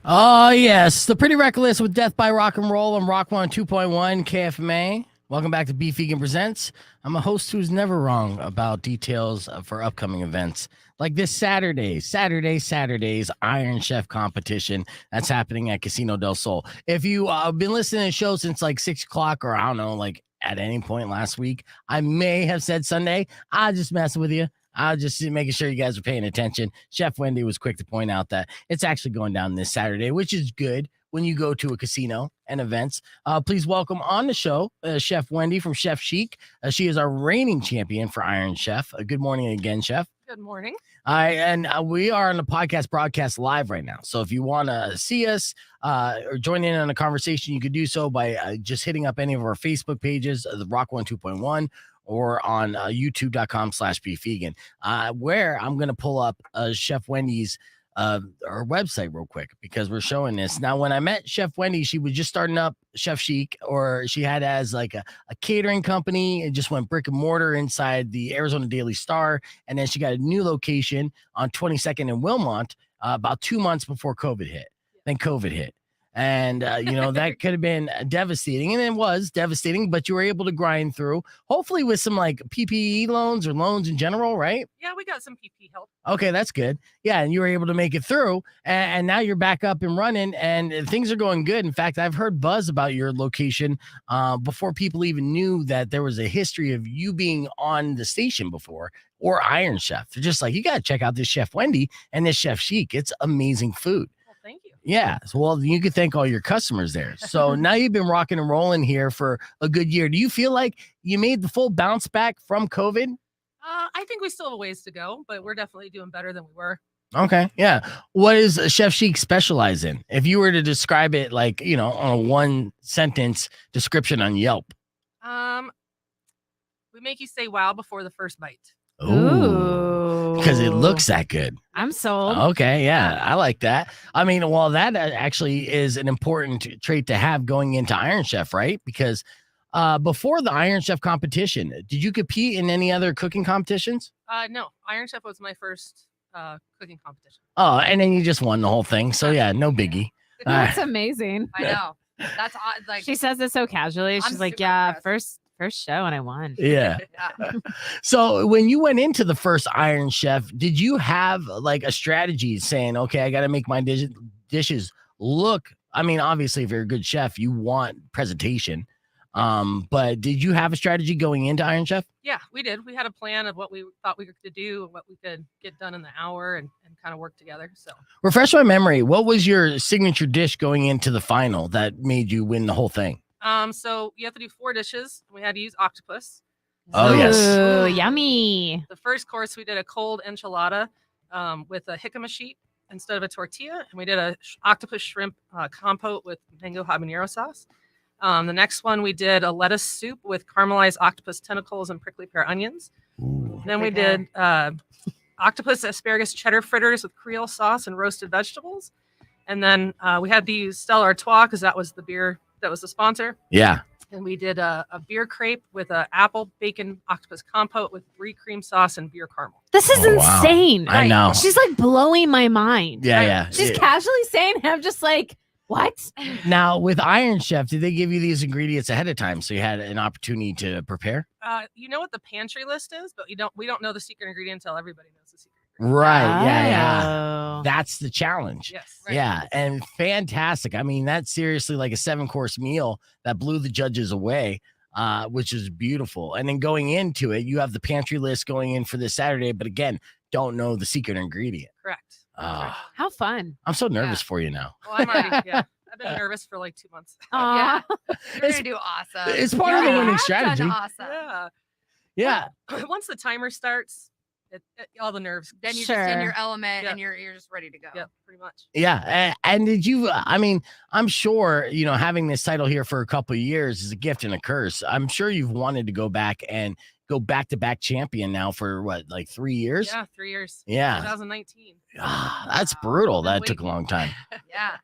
Oh, yes. The Pretty Reckless with Death by Rock and Roll on Rock 102.1 KFMA. Welcome back to Beef Vegan Presents. I'm a host who's never wrong about details for upcoming events. Like this Saturday's Iron Chef competition that's happening at Casino del Sol. If you been listening to the show since like 6 o'clock or I don't know, like at any point last week, I may have said Sunday. I just messing with you. I was just making sure you guys are paying attention. Chef Wendy was quick to point out that it's actually going down this Saturday, which is good when you go to a casino and events. Please welcome on the show Chef Wendy from Chef Chic. She is our reigning champion for Iron Chef. Good morning again, Chef. Good morning. And we are on the podcast broadcast live right now. So if you want to see us or join in on a conversation, you could do so by just hitting up any of our Facebook pages, the Rock 102.1, or on youtube.com/beefvegan, where I'm going to pull up Chef Wendy's her website real quick because we're showing this. Now, when I met Chef Wendy, she was just starting up Chef Chic, or she had as like a catering company and just went brick and mortar inside the Arizona Daily Star. And then she got a new location on 22nd in Wilmont about 2 months before COVID hit. Then COVID hit. And, that could have been devastating. And it was devastating, but you were able to grind through, hopefully with some like PPE loans or loans in general, right? Yeah, we got some PP help. Okay, that's good. Yeah, and you were able to make it through. And now you're back up and running and things are going good. In fact, I've heard buzz about your location before people even knew that there was a history of you being on the station before or Iron Chef. They're just like, you got to check out this Chef Wendy and this Chef Chic. It's amazing food. Thank you. Yeah. So, well, you could thank all your customers there. So now you've been rocking and rolling here for a good year. Do you feel like you made the full bounce back from COVID? I think we still have a ways to go, but we're definitely doing better than we were. Okay. Yeah. What does Chef Chic specialize in? If you were to describe it like, on a one sentence description on Yelp. We make you say wow before the first bite. Ooh. Because it looks that good. I'm sold. Okay, yeah, I like that. I mean, well, that actually is an important trait to have going into Iron Chef, right? Because before the Iron Chef competition, did you compete in any other cooking competitions? No, Iron Chef was my first cooking competition. Oh, and then you just won the whole thing. So yeah, no biggie. That's amazing. I know. That's like she says it so casually. She's like, yeah, impressed. first show and I won. Yeah. So when you went into the first Iron Chef, did you have like a strategy saying, okay, I got to make my dishes look, I mean, obviously if you're a good chef, you want presentation. But did you have a strategy going into Iron Chef? Yeah, we did. We had a plan of what we thought we could do, what we could get done in the hour and kind of work together. So refresh my memory. What was your signature dish going into the final that made you win the whole thing? So you have to do 4 dishes. We had to use octopus. Oh, yes. Ooh, yummy. The first course, we did a cold enchilada with a jicama sheet instead of a tortilla. And we did a octopus shrimp compote with mango habanero sauce. The next one, we did a lettuce soup with caramelized octopus tentacles and prickly pear onions. Ooh. Then we did octopus asparagus cheddar fritters with Creole sauce and roasted vegetables. And then we had to use Stella Artois because that was the beer that was the sponsor. Yeah. And we did a beer crepe with an apple bacon octopus compote with brie cream sauce and beer caramel. This is insane. Wow. I know. She's like blowing my mind. Yeah, yeah. She's casually saying, I'm just like, what? Now, with Iron Chef, did they give you these ingredients ahead of time so you had an opportunity to prepare? You know what the pantry list is, but we don't know the secret ingredient until everybody knows the secret ingredient. Right. Yeah. Oh. That's the challenge. Yes. Right. Yeah. And fantastic. I mean, that's seriously like a 7-course meal that blew the judges away, which is beautiful. And then going into it, you have the pantry list going in for this Saturday, but again, don't know the secret ingredient. Correct. How fun. I'm so nervous for you now. Well, I'm already, I've been nervous for like 2 months. Yeah. Aw. You're going to do awesome. It's part of the You winning have strategy. done awesome. Yeah. Yeah. Once the timer starts, all the nerves. Then you're Sure. just in your element Yeah. and you're just ready to go. Yeah, pretty much. Yeah. And did you, I mean, I'm sure, having this title here for a couple of years is a gift and a curse. I'm sure you've wanted to go back and go back-to-back champion now for what, like 3 years? Yeah, 3 years. Yeah. 2019. That's brutal. That took a long time. Yeah.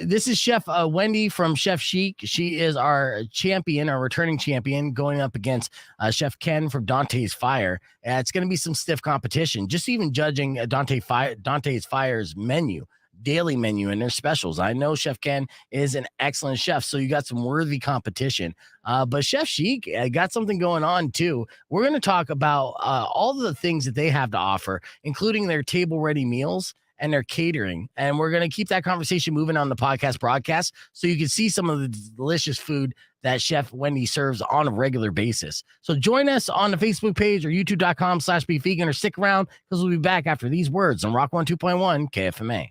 This is Chef Wendy from Chef Chic. She is our champion, our returning champion, going up against Chef Ken from Dante's Fire. It's going to be some stiff competition. Just even judging Dante's Fire's menu daily menu and their specials. I know Chef Ken is an excellent chef, so you got some worthy competition. But Chef Chic got something going on too. We're going to talk about all the things that they have to offer, including their table-ready meals and their catering. And we're going to keep that conversation moving on the podcast broadcast so you can see some of the delicious food that Chef Wendy serves on a regular basis. So join us on the Facebook page or youtube.com/beefvegan, or stick around because we'll be back after these words on Rock 102.1 KFMA.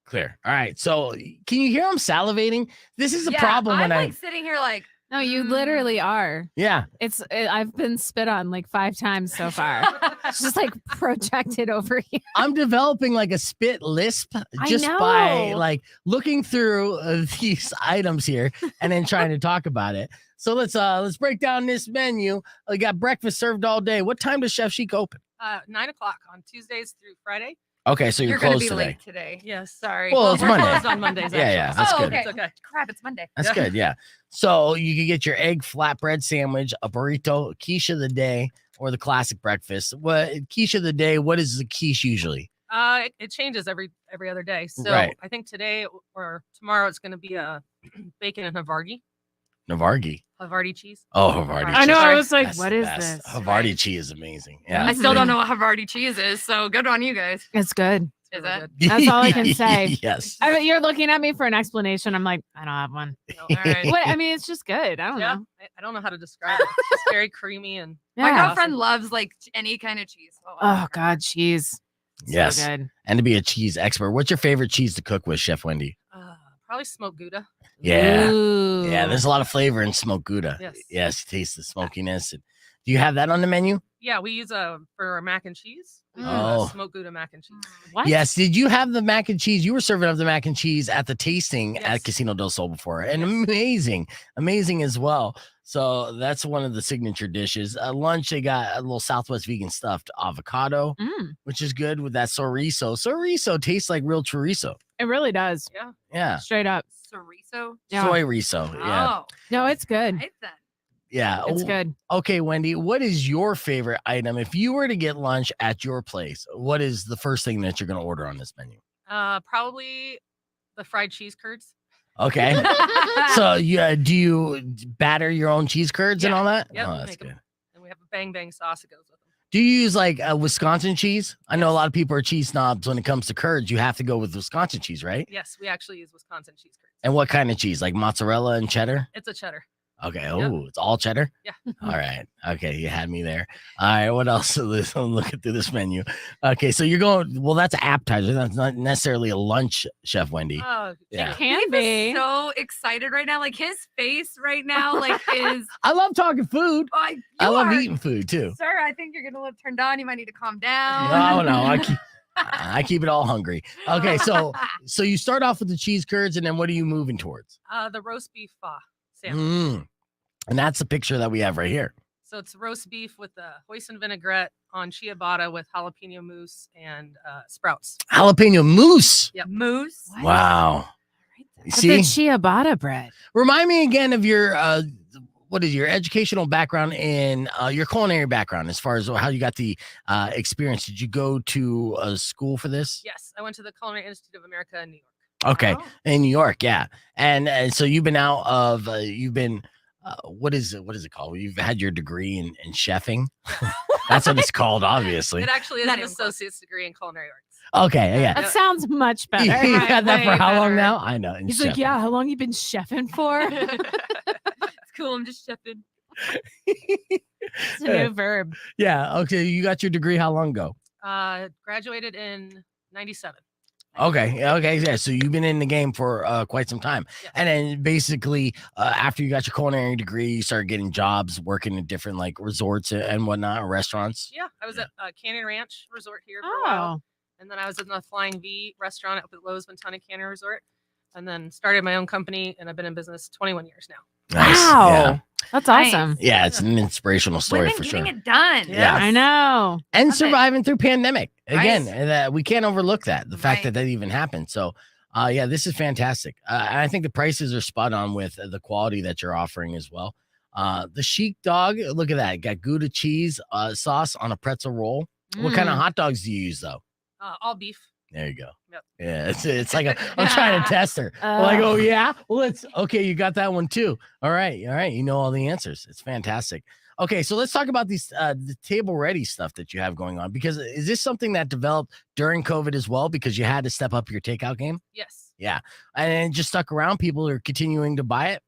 Clear. All right. So can you hear him salivating? This is a problem when I'm like sitting here like, No, you literally are. Yeah. I've been spit on like 5 times so far. It's just like projected over here. I'm developing like a spit lisp just by like looking through these items here and then trying to talk about it. So let's break down this menu. We got breakfast served all day. What time does Chef Chic open? 9 o'clock on Tuesdays through Friday. Okay, so you're gonna closed be today. late today. Yes. Sorry. Well, it's we're Monday. closed on Mondays. Yeah, actually. that's good. Okay. It's okay. Crap, it's Monday. That's good. Yeah. So you can get your egg flatbread sandwich, a burrito, quiche of the day, or the classic breakfast. What quiche of the day? What is the quiche usually? It changes every other day. So Right. I think today or tomorrow it's going to be a bacon and Navargi. Havarti cheese. Oh, Havarti. I know. cheese. I was like, That's what the is best. this? Havarti cheese is amazing. Yeah. I still don't know what Havarti cheese is, so good on you guys. It's good. Is Really it? good. That's all I can say. Yes. I mean, you're looking at me for an explanation. I'm like, I don't have one. So, all right. What? I mean, it's just good. I don't Yeah, know. I don't know how to describe it. It's just very creamy and My Yeah. girlfriend loves like any kind of cheese. Oh God, cheese. Yes. So good. And to be a cheese expert, what's your favorite cheese to cook with, Chef Wendy? probably smoked Gouda. Yeah. Ooh. Yeah, there's a lot of flavor in smoked Gouda. Yes. Yes, taste the smokiness. And do you have that on the menu? Yeah, we use for our mac and cheese. We use Oh. smoked Gouda mac and cheese. What? Yes. Did you have the mac and cheese? You were serving up the mac and cheese at the tasting Yes. at Casino del Sol before, and Yes. amazing as well. So that's one of the signature dishes. Lunch, they got a little Southwest vegan stuffed avocado, Mm, which is good with that chorizo. Chorizo tastes like real chorizo. it really does. Yeah. Yeah. Straight up. Chorizo. Yeah. Soy riso. Yeah. Oh, No, it's good. right then. Yeah. It's Oh, good. Okay, Wendy, what is your favorite item? If you were to get lunch at your place, what is the first thing that you're going to order on this menu? Probably the fried cheese curds. Okay. So do you batter your own cheese curds and Yeah. all that? Yep, Oh, we that's make 'em. good. And we have a bang bang sauce that goes with them. Do you use like Wisconsin cheese? I know a Yes. lot of people are cheese snobs when it comes to curds. You have to go with Wisconsin cheese, right? Yes, we actually use Wisconsin cheese curds. And what kind of cheese? Like mozzarella and cheddar? It's a cheddar. Okay. Oh, it's all cheddar? Yeah. All right. Okay. You had me there. All right. What else? I'm looking through this menu. Okay. So you're going, well, that's an appetizer. That's not necessarily a lunch, Chef Wendy. Oh, Yeah. Can Dave be. is so excited right now. Like his face right now, like is. I love talking food. Oh, I love are- eating food too. Sir, I think you're gonna look turned on. You might need to calm down. No, I keep it all hungry. Okay. So you start off with the cheese curds, and then what are you moving towards? the roast beef sandwich. Mm. And that's the picture that we have right here. So it's roast beef with the hoisin vinaigrette on ciabatta with jalapeno mousse and sprouts. Jalapeno mousse. Yep. Moose. What? Wow. You But see? the ciabatta bread. Remind me again of your what is your educational background in your culinary background as far as how you got the experience. Did you go to a school for this? Yes, I went to the Culinary Institute of America in New York. Okay. Oh. In New York, yeah. And so you've been out of what is it called? You've had your degree in chefing. That's what it's called, obviously. It actually is Not an even close. associate's degree in culinary arts. Okay, yeah. That sounds much better. You Right, had that for way how long better. now? I know. in He's like, chefing. yeah, how long you been chefing for? It's cool. I'm just chefing. It's a new verb. Yeah. Okay. You got your degree how long ago? Graduated in '97. Okay. Okay. Yeah. So you've been in the game for quite some time. Yes. And then basically, after you got your culinary degree, you started getting jobs working in different like resorts and whatnot, Oh. restaurants. Yeah, I was at Canyon Ranch Resort here for a while. Oh, And then I was in the Flying V restaurant up at Lowe's Ventana Canyon Resort. And then started my own company, and I've been in business 21 years now. Nice. wow. Yeah. That's Nice. awesome. Yeah. It's an inspirational story Women for getting sure. it done. Yeah. I know. And Love it. surviving through pandemic again. Right. And we can't overlook that. The fact Right. that even happened. So, yeah, this is fantastic. And I think the prices are spot on with the quality that you're offering as well. The Chic dog, look at that. Got Gouda cheese sauce on a pretzel roll. What kind of Mm. hot dogs do you use though? All beef. There you go. Yep. Yeah, it's like I'm trying to test her. Like, oh yeah, well, okay. You got that one too. All right. You know all the answers. It's fantastic. Okay, so let's talk about these the table ready stuff that you have going on, because is this something that developed during COVID as well, because you had to step up your takeout game? Yes. Yeah, and it just stuck around. People are continuing to buy it.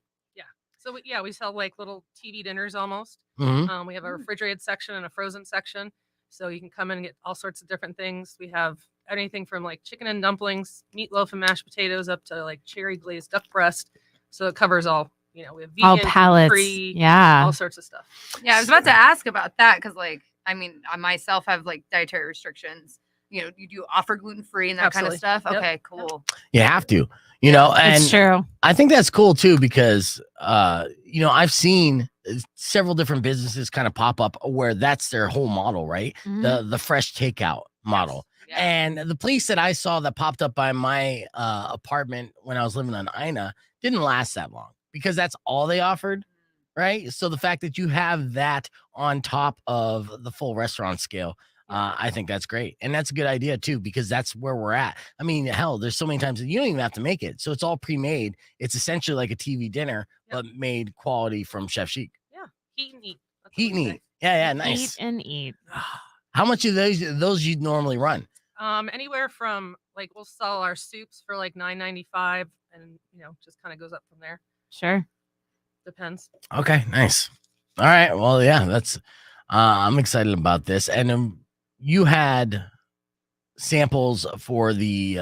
So we sell like little TV dinners almost. Mhm. We have a refrigerated section and a frozen section, so you can come in and get all sorts of different things. We have anything from like chicken and dumplings, meatloaf and mashed potatoes, up to like cherry glazed duck breast. So it covers all. We have All vegan, pallets. free, Yeah. all sorts of stuff. Yeah, I was about to ask about that because, like, I mean, I myself have like dietary restrictions. You do offer gluten free and that kind of Absolutely. stuff. Yep. Okay, cool. You have to, and It's true. I think that's cool too, because I've seen several different businesses kind of pop up where that's their whole model, right? Mhm. The fresh takeout model. Yeah. And the place that I saw that popped up by my apartment when I was living on Ina didn't last that long, because that's all they offered, right? So the fact that you have that on top of the full restaurant scale, I think that's great. And that's a good idea too, because that's where we're at. I mean, hell, there's so many times that you don't even have to make it. So it's all pre-made. It's essentially like a TV dinner, but made quality from Chef Chic. Yeah, heat and eat. That's what Heat and we say. eat. Yeah, nice. Eat and eat. How much of those you'd normally run? Anywhere from like we'll sell our soups for like $9.95, and just kind of goes up from there. Sure. Depends. Okay, nice. All right. Well, yeah, that's I'm excited about this. And you had samples for the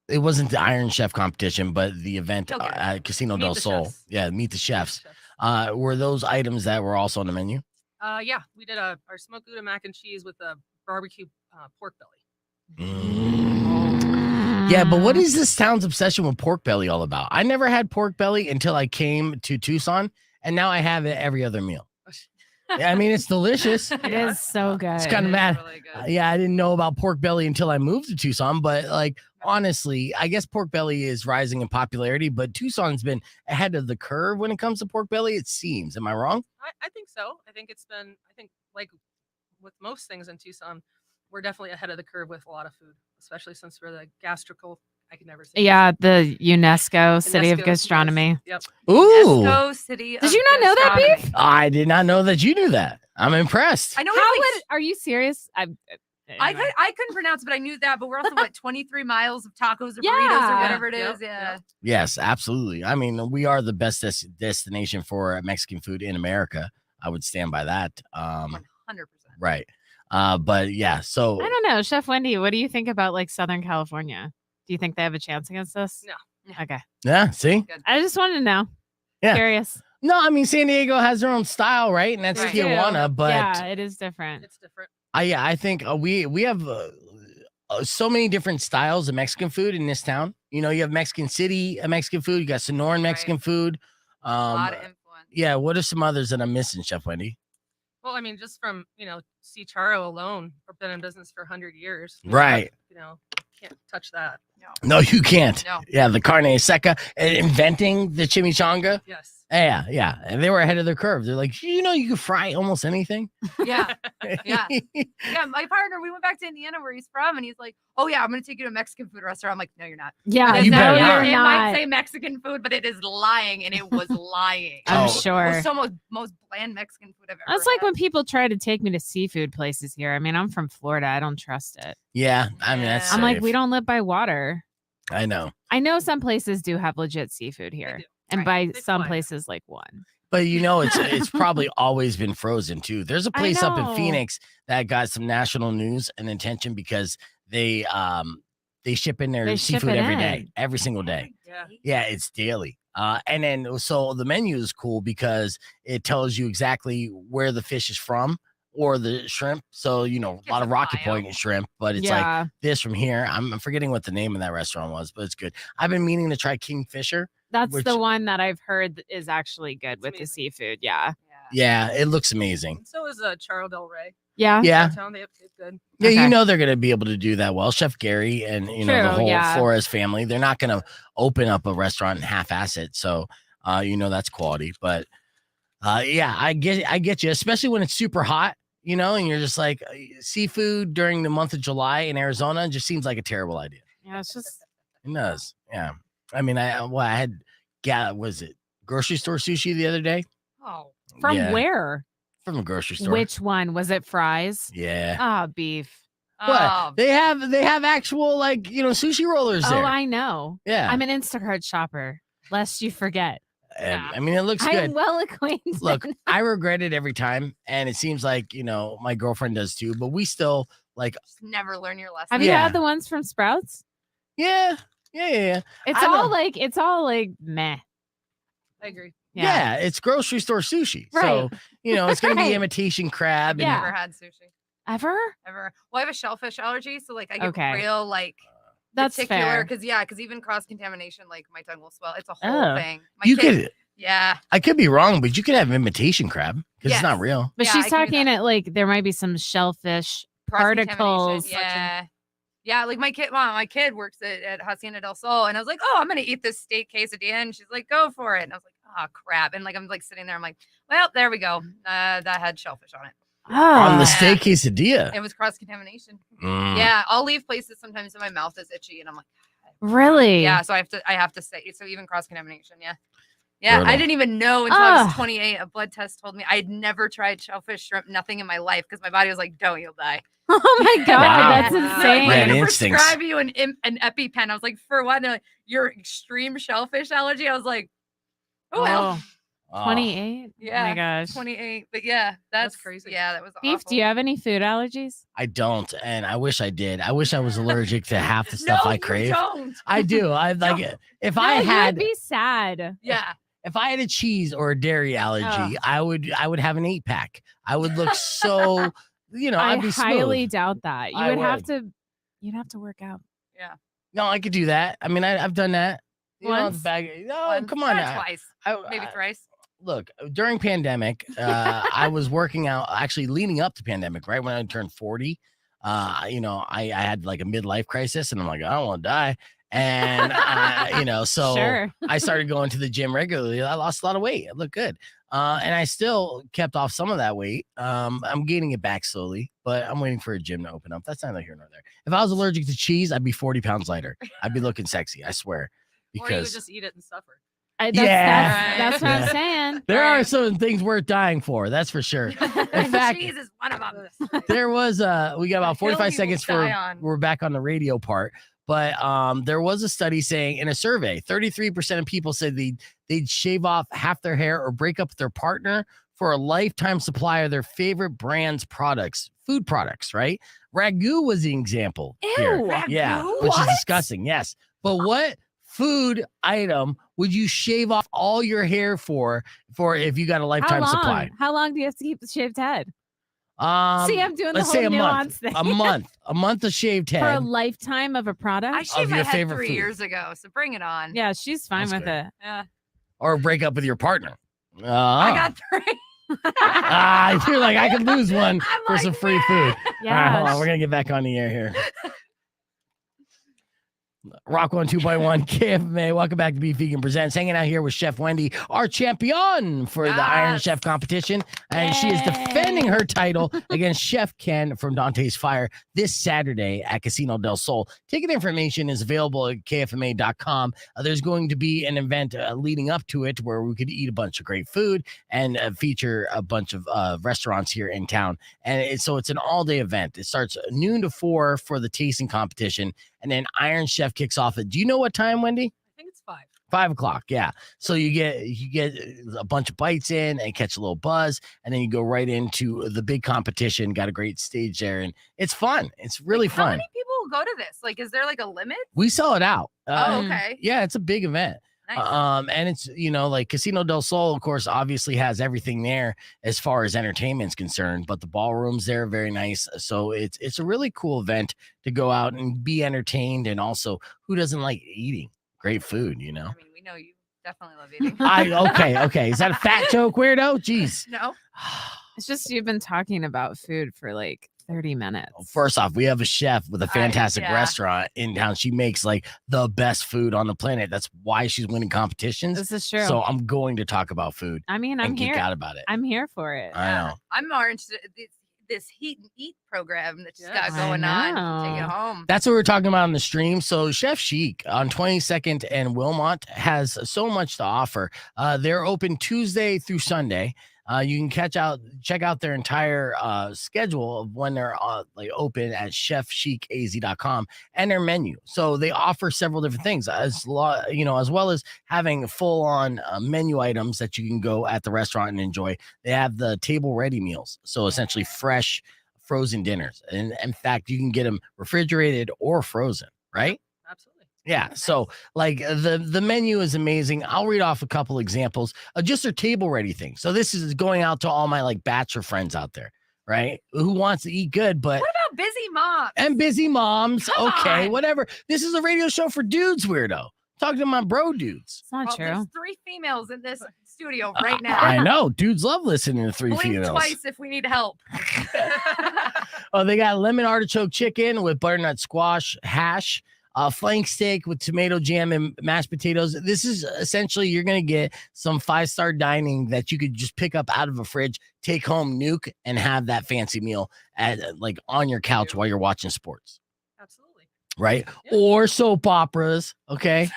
it wasn't the Iron Chef competition, but the event Okay. at Casino Meet del the Sol. Chefs. Yeah, meet the chefs. Chefs. Were those items that were also on the menu? Yeah, we did our smoked Gouda mac and cheese with a barbecue pork belly. Yeah, but what is this town's obsession with pork belly all about? I never had pork belly until I came to Tucson, and now I have it every other meal. Yeah, I mean, it's delicious. It is so good. It's kind of It is mad. really good. Yeah, I didn't know about pork belly until I moved to Tucson, but like honestly, I guess pork belly is rising in popularity, but Tucson's been ahead of the curve when it comes to pork belly, it seems. Am I wrong? I think so. I think like with most things in Tucson, we're definitely ahead of the curve with a lot of food, especially since we're the gastrical. I can never say. Yeah, the UNESCO City of UNESCO, Gastronomy. Yes. Yep. Ooh. UNESCO City. Did you not know that, Gastronomy. Beef? I did not know that you knew that. I'm impressed. I know. How it's like, would are you serious? I couldn't pronounce it, but I knew that. But we're also what 23 miles of tacos or burritos or Yeah. whatever it is. Yep, Yeah. yep. Yes, absolutely. I mean, we are the best destination for Mexican food in America. I would stand by that. 100%. Right. But yeah, so I don't know, Chef Wendy. What do you think about like Southern California? Do you think they have a chance against us? No. Okay. yeah, see? I just wanted to know. Yeah. Curious. No, I mean San Diego has their own style, right? And that's Right. Tijuana, but yeah, it is different. It's different. I think we have so many different styles of Mexican food in this town. You have Mexican City, Mexican food. You got Sonoran Mexican food. A lot of influence. Yeah. What are some others that I'm missing, Chef Wendy? Well, I mean, just from C. Charo alone, we've been in business for 100 years. Right. Can't touch that. No, you can't. No. Yeah, the carne seca, inventing the chimichanga. Yes. Yeah, and they were ahead of their curve. They're like, you can fry almost anything. Yeah. Yeah. Yeah. My partner, we went back to Indiana where he's from, and he's like, "Oh yeah, I'm gonna take you to a Mexican food restaurant." I'm like, "No, you're not." Yeah, You no, better you're not. It not. might say Mexican food, but it is lying, and it was lying. I'm Oh. sure. It was so most bland Mexican food I've ever. That's like had. when people try to take me to seafood places here. I mean, I'm from Florida. I don't trust it. Yeah, I mean that's. Yeah. I'm like, safe. we don't live by water. I know, I know some places do have legit seafood here. do. And Right. by They some fly. places, like one. but it's probably always been frozen too. There's a I place up in know. Phoenix that got some national news and attention because they ship in their They ship seafood it every day, in. every single day. Yeah. Yeah, it's daily. And then so the menu is cool because it tells you exactly where the fish is from or the shrimp. So, a lot of a Rocky bio. Point and shrimp, but it's like Yeah. this from here. I'm forgetting what the name of that restaurant was, but it's good. I've been meaning to try Kingfisher. That's which- the one that I've heard is actually good with the amazing. seafood. Yeah. Yeah, it looks amazing. And so is Charo Del Rey. Yeah. Yeah. Downtown, it's good. Yeah, Okay. they're going to be able to do that well. Chef Gary and the True, whole yeah. Flores family, they're not going to open up a restaurant and half-ass it. So, that's quality. But yeah, I get you, especially when it's super hot. you know, and you're just like seafood during the month of July in Arizona just seems like a terrible idea. Yeah, it's just It does. Yeah. I mean, I had was it grocery store sushi the other day? Oh, from Yeah, where? from a grocery store. Which one? Was it fries? Yeah. Ah, beef. What? oh, They have actual like, you know, sushi rollers Oh, there. I know. Yeah. I'm an Instacart shopper, lest you forget. And, yeah. I mean, it looks I'm good. well acquainted. Look, I regret it every time, and it seems like, you know, my girlfriend does too, but we still like, just never learn your lesson. Have you Yeah. had the ones from Sprouts? yeah. It's I all know. like meh. I agree. Yeah, it's grocery store sushi. So, Right. you know, it's going to Right. be imitation crab. Yeah. Never had sushi Ever? ever. Well, I have a shellfish allergy, so like I get Okay. real like That's particular fair. because even cross contamination, like my tongue will swell. It's a whole Oh. thing. My You kid- could, yeah. I could be wrong, but you could have imitation crab because it's not Yes. real. But Yeah, she's I can do talking that. at like there might be some shellfish Cross-contamination, particles. Yeah. Yeah, like my kid works at Hacienda del Sol, and I was like, "Oh, I'm gonna eat this steak quesadilla," and she's like, "Go for it," and I was like, "Oh crap!" And like I'm like sitting there, I'm like, "Well, there we go. That had shellfish on it. On the Oh. steak quesadilla. It was cross contamination." Mm. Yeah, I'll leave places sometimes, and my mouth is itchy, and I'm like, Really? "Yeah." So I have to say, so even cross contamination, yeah. Yeah, Brutal. I didn't even know until I was Ugh. 28. A blood test told me I'd never tried shellfish, shrimp, nothing in my life because my body was like, "Don't, you'll die." Oh my god, Wow. that's Wow. They're insane. like, "We're Red gonna instincts. prescribe you an EpiPen." I was like, "For what?" And they're like, "Your extreme shellfish allergy." I was like, "Oh well." Oh. 28? Oh Yeah, my gosh. 28. But yeah, That's that's crazy. Yeah, that was Beef, awful. do you have any food allergies? I don't, and I wish I did. I wish I was allergic to half the stuff No, I you crave. don't. I do. I like if No, I you had would be sad. Yeah. if I had a cheese or a dairy allergy, I would have an 8-pack. I would look so, you know, I I'd be highly smooth. doubt that. You I would have would. to you'd have to work out. No, I could do that. I mean, I've done that. You know, Once? no, Once, come on now. twice, maybe thrice. Look, during pandemic, I was working out actually leading up to pandemic, right when I turned 40. You know, I had like a midlife crisis and I'm like, I don't want to die. And you know, so Sure. I started going to the gym regularly. I lost a lot of weight. I look good. And I still kept off some of that weight. I'm gaining it back slowly, but I'm waiting for a gym to open up. That's neither here nor there. If I was allergic to cheese, I'd be 40 pounds lighter. I'd be looking sexy, I swear. Or you would Because just eat it and suffer. That's what Yeah. I'm saying. there are Right. some things worth dying for, that's for sure. And fact- cheese is one of them. There was we got about hill 45 you will seconds for die on. we're back on the radio part, but there was a study saying in a survey 33% of people said they'd shave off half their hair or break up with their partner for a lifetime supply of their favorite brand's products, food products, right? Ragu was the example here. Ew. Yeah, Ragu? which is What? disgusting. Yes, but what food item would you shave off all your hair for if you got a How lifetime long? supply? How long do you have to keep the shaved head? See, I'm doing the let's whole say a nuance month, thing. a month of shaved For a head. lifetime of a product. I shaved my your head favorite 3 food. years ago, so bring it on. Yeah, she's fine That's with good. it. Yeah. Or break up with your partner. I got 3. You're like, I could lose one I'm for like, some free "Man." food. All right, Yeah. hold on. We're going to get back on the air here. Rock 102.1 KFMA. Welcome back to Beef Vegan Presents. Hanging out here with Chef Wendy, our champion for the Iron Yes. Chef competition. And she is defending her title against Chef Ken from Dante's Fire this Saturday at Casino del Sol. Ticket information is available at kfma.com. There's going to be an event leading up to it where we could eat a bunch of great food and feature a bunch of restaurants here in town. And so it's an all-day event. It starts noon to 4 for the tasting competition. And then Iron Chef kicks off at, do you know what time, Wendy? I think it's 5. 5 o'clock. Yeah. So you get a bunch of bites in and catch a little buzz. And then you go right into the big competition. Got a great stage there. And it's fun. It's really How fun. many people go to this? Like, is there like a limit? We sell it out. Oh, Mm. okay. Yeah, it's a big event. Nice. And it's, you know, like Casino del Sol, of course, obviously has everything there as far as entertainment's concerned, but the ballroom's there, very nice. So it's a really cool event to go out and be entertained. And also, who doesn't like eating great food, you know? I mean, we know you definitely love eating. Okay. Is that a fat joke, weirdo? Jeez. No. It's just you've been talking about food for like 30 minutes. First off, we have a chef with a fantastic yeah. restaurant in town. She makes like the best food on the planet. That's why she's winning competitions. This is true. So I'm going to talk about food I mean, and I'm geek here. out about it. I'm here for it. I know. I'm more interested. this heat and eat program that she's Yes. got going on. Take it know. home. That's what we're talking about on the stream. So Chef Chic on 22nd and Wilmot has so much to offer. They're open Tuesday through Sunday. You can check out their entire schedule of when they're open at chefchicaz.com and their menu. So they offer several different things as well as having full on menu items that you can go at the restaurant and enjoy. They have the table ready meals. So essentially fresh frozen dinners. And in fact, you can get them refrigerated or frozen, right? Absolutely. Yeah. So like the menu is amazing. I'll read off a couple examples of just their table ready things. So this is going out to all my like bachelor friends out there, right? Who wants to eat good, but What about busy moms? and busy moms. Come Okay, on. whatever. This is a radio show for dudes, weirdo. Talking to my bro dudes. It's not Well, true. there's 3 females in this studio right now. I know. Dudes love listening to 3 Blink females. twice if we need help. Oh, they got lemon artichoke chicken with butternut squash hash, flank steak with tomato jam and mashed potatoes. This is essentially you're gonna get some 5-star dining that you could just pick up out of a fridge, take home, nuke, and have that fancy meal at like on your couch while you're watching sports, Absolutely. right? Yeah. Or soap operas. Okay.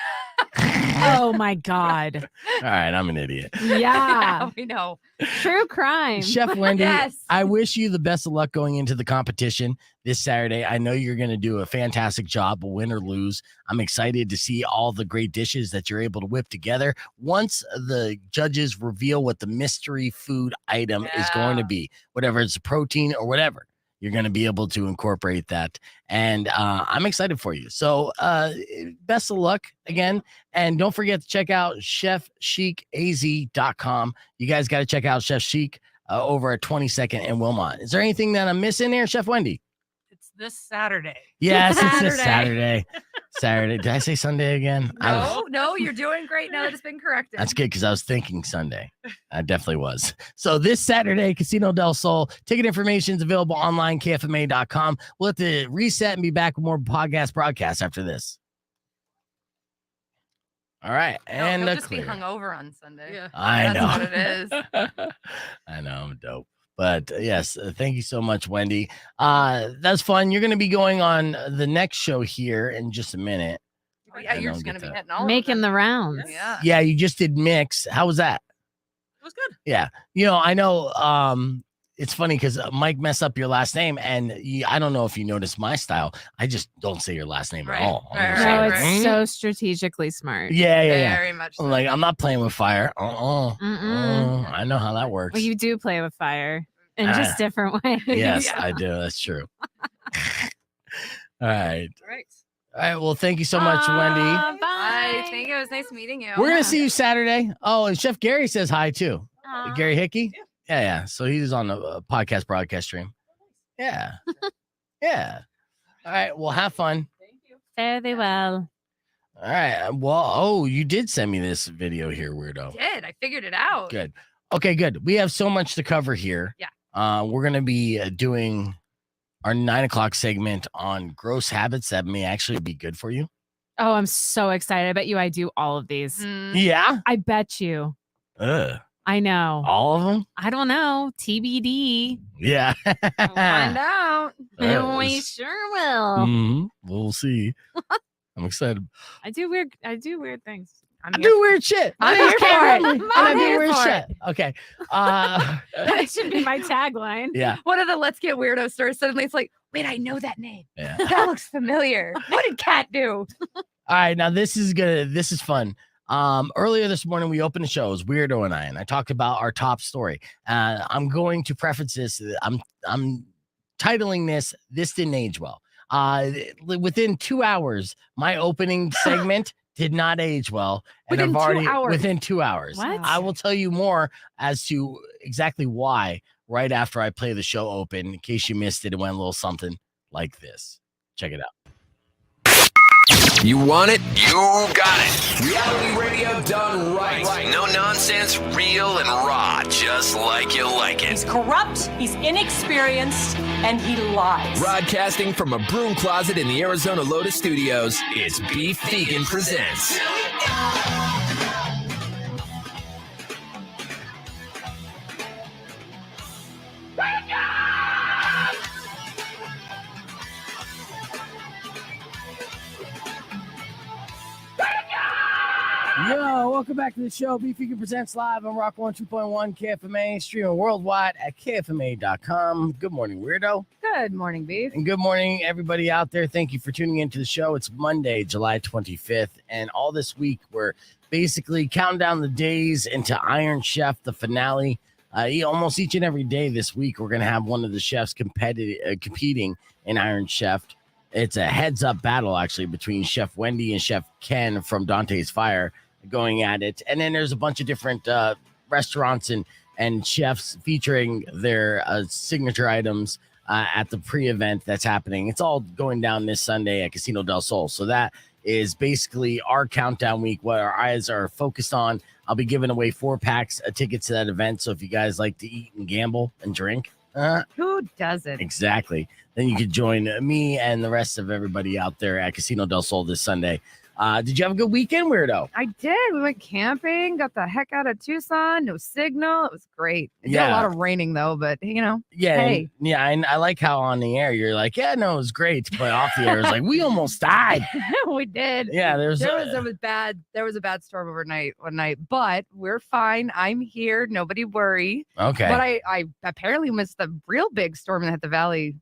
Oh my God. All right, I'm an idiot. Yeah. we know. True crime. Chef Wendy, Yes. I wish you the best of luck going into the competition this Saturday. I know you're going to do a fantastic job, win or lose. I'm excited to see all the great dishes that you're able to whip together once the judges reveal what the mystery food item is going to be, whatever it's protein or whatever. You're going to be able to incorporate that. And I'm excited for you. So best of luck again. And don't forget to check out chefchicaz.com. You guys got to check out Chef Chic over at 22nd and Wilmot. Is there anything that I'm missing here, Chef Wendy? It's this Saturday. Yes, it's this Saturday. Saturday. Did I say Sunday again? No, you're doing great now that it's been corrected. That's good because I was thinking Sunday. I definitely was. So this Saturday, Casino del Sol. Ticket information is available online, KFMA.com. We'll have to reset and be back with more podcast broadcasts after this. All right. And he'll the just be clear. hungover on Sunday. Yeah. I That's know. what it is. I know. I'm dope. But yes, thank you so much, Wendy. That's fun. You're going to be going on the next show here in just a minute. Oh, yeah, I you're don't just get gonna be that. hitting all Making of the them. rounds. Yeah. Yeah, you just did mix. How was that? It was good. Yeah. I know it's funny because Mike messed up your last name, and I don't know if you noticed my style. I just don't say your last name Right, at all. I'm right, just No, like, it's "Mm." so strategically smart. Yeah. Very much so. Like, I'm not playing with fire. Mm-mm. I know how that works. Well, you do play with fire in Ah. just different ways. Yes, Yeah. I do. That's true. All right. All right. All right. Well, thank you so much, Wendy. Bye. I think it was nice meeting you. We're going to see you Saturday. Oh, and Chef Gary says hi, too. Aw. Gary Hickey? Yeah. So he's on the podcast broadcast stream. Yeah. Yeah. All right. Well, have fun. Thank you. Fare thee well. All right. Well, you did send me this video here, weirdo. I did. I figured it out. Good. Okay, good. We have so much to cover here. Yeah. We're going to be doing our 9:00 segment on gross habits that may actually be good for you. Oh, I'm so excited. I bet you I do all of these. Mm. Yeah. I bet you. Ugh. I know. All of them? I don't know. TBD. Yeah. We'll find out. We sure will. Mhm. We'll see. I'm excited. I do weird things. I'm I here do weird shit. I'm My name's here Kat for it. Rumbley, and I'm I do here weird for shit. Okay. That should be my tagline. Yeah. One of the Let's Get Weirdo stores. Suddenly it's like, wait, I know that name. Yeah. That looks familiar. What did Kat do? All right, now this is fun. Earlier this morning we opened the show. It was Weirdo and I talked about our top story. I'm going to preface this. I'm titling this didn't age well. Within 2 hours, my opening segment did not age well. And Within I've 2 already hours? within 2 hours. What? I will tell you more as to exactly why right after I play the show open. In case you missed it, it went a little something like this. Check it out. You want it? You got it. Reality radio done right. No nonsense, real and raw, just like you like He's it. corrupt, he's inexperienced, and he lies. Broadcasting from a broom closet in the Arizona Lotus Studios, it's Beef Vegan Presents. Yo, welcome back to the show. Beefy presents live on Rock 102.1 KFMA, streaming worldwide at KFMA.com. Good morning, Weirdo. Good morning, Beef. And good morning, everybody out there. Thank you for tuning into the show. It's Monday, July 25th. And all this week, we're basically counting down the days into Iron Chef, the finale. Almost each and every day this week, we're going to have one of the chefs competing in Iron Chef. It's a heads-up battle, actually, between Chef Wendy and Chef Ken from Dante's Fire going at it. And then there's a bunch of different restaurants and chefs featuring their signature items at the pre-event that's happening. It's all going down this Sunday at Casino del Sol. So that is basically our countdown week, what our eyes are focused on. I'll be giving away 4 packs of tickets to that event. So if you guys like to eat and gamble and drink, who doesn't? Exactly. Then you could join me and the rest of everybody out there at Casino del Sol this Sunday. Did you have a good weekend, Weirdo? I did. We went camping, got the heck out of Tucson. No signal. It was great. It did a lot of raining though, but Yeah. Hey. And I like how on the air you're like, yeah, no, it was great. But off the air, it's like, we almost died. We did. Yeah, there was bad. There was a bad storm overnight one night, but we're fine. I'm here. Nobody worry. Okay. But I apparently missed the real big storm that hit the valley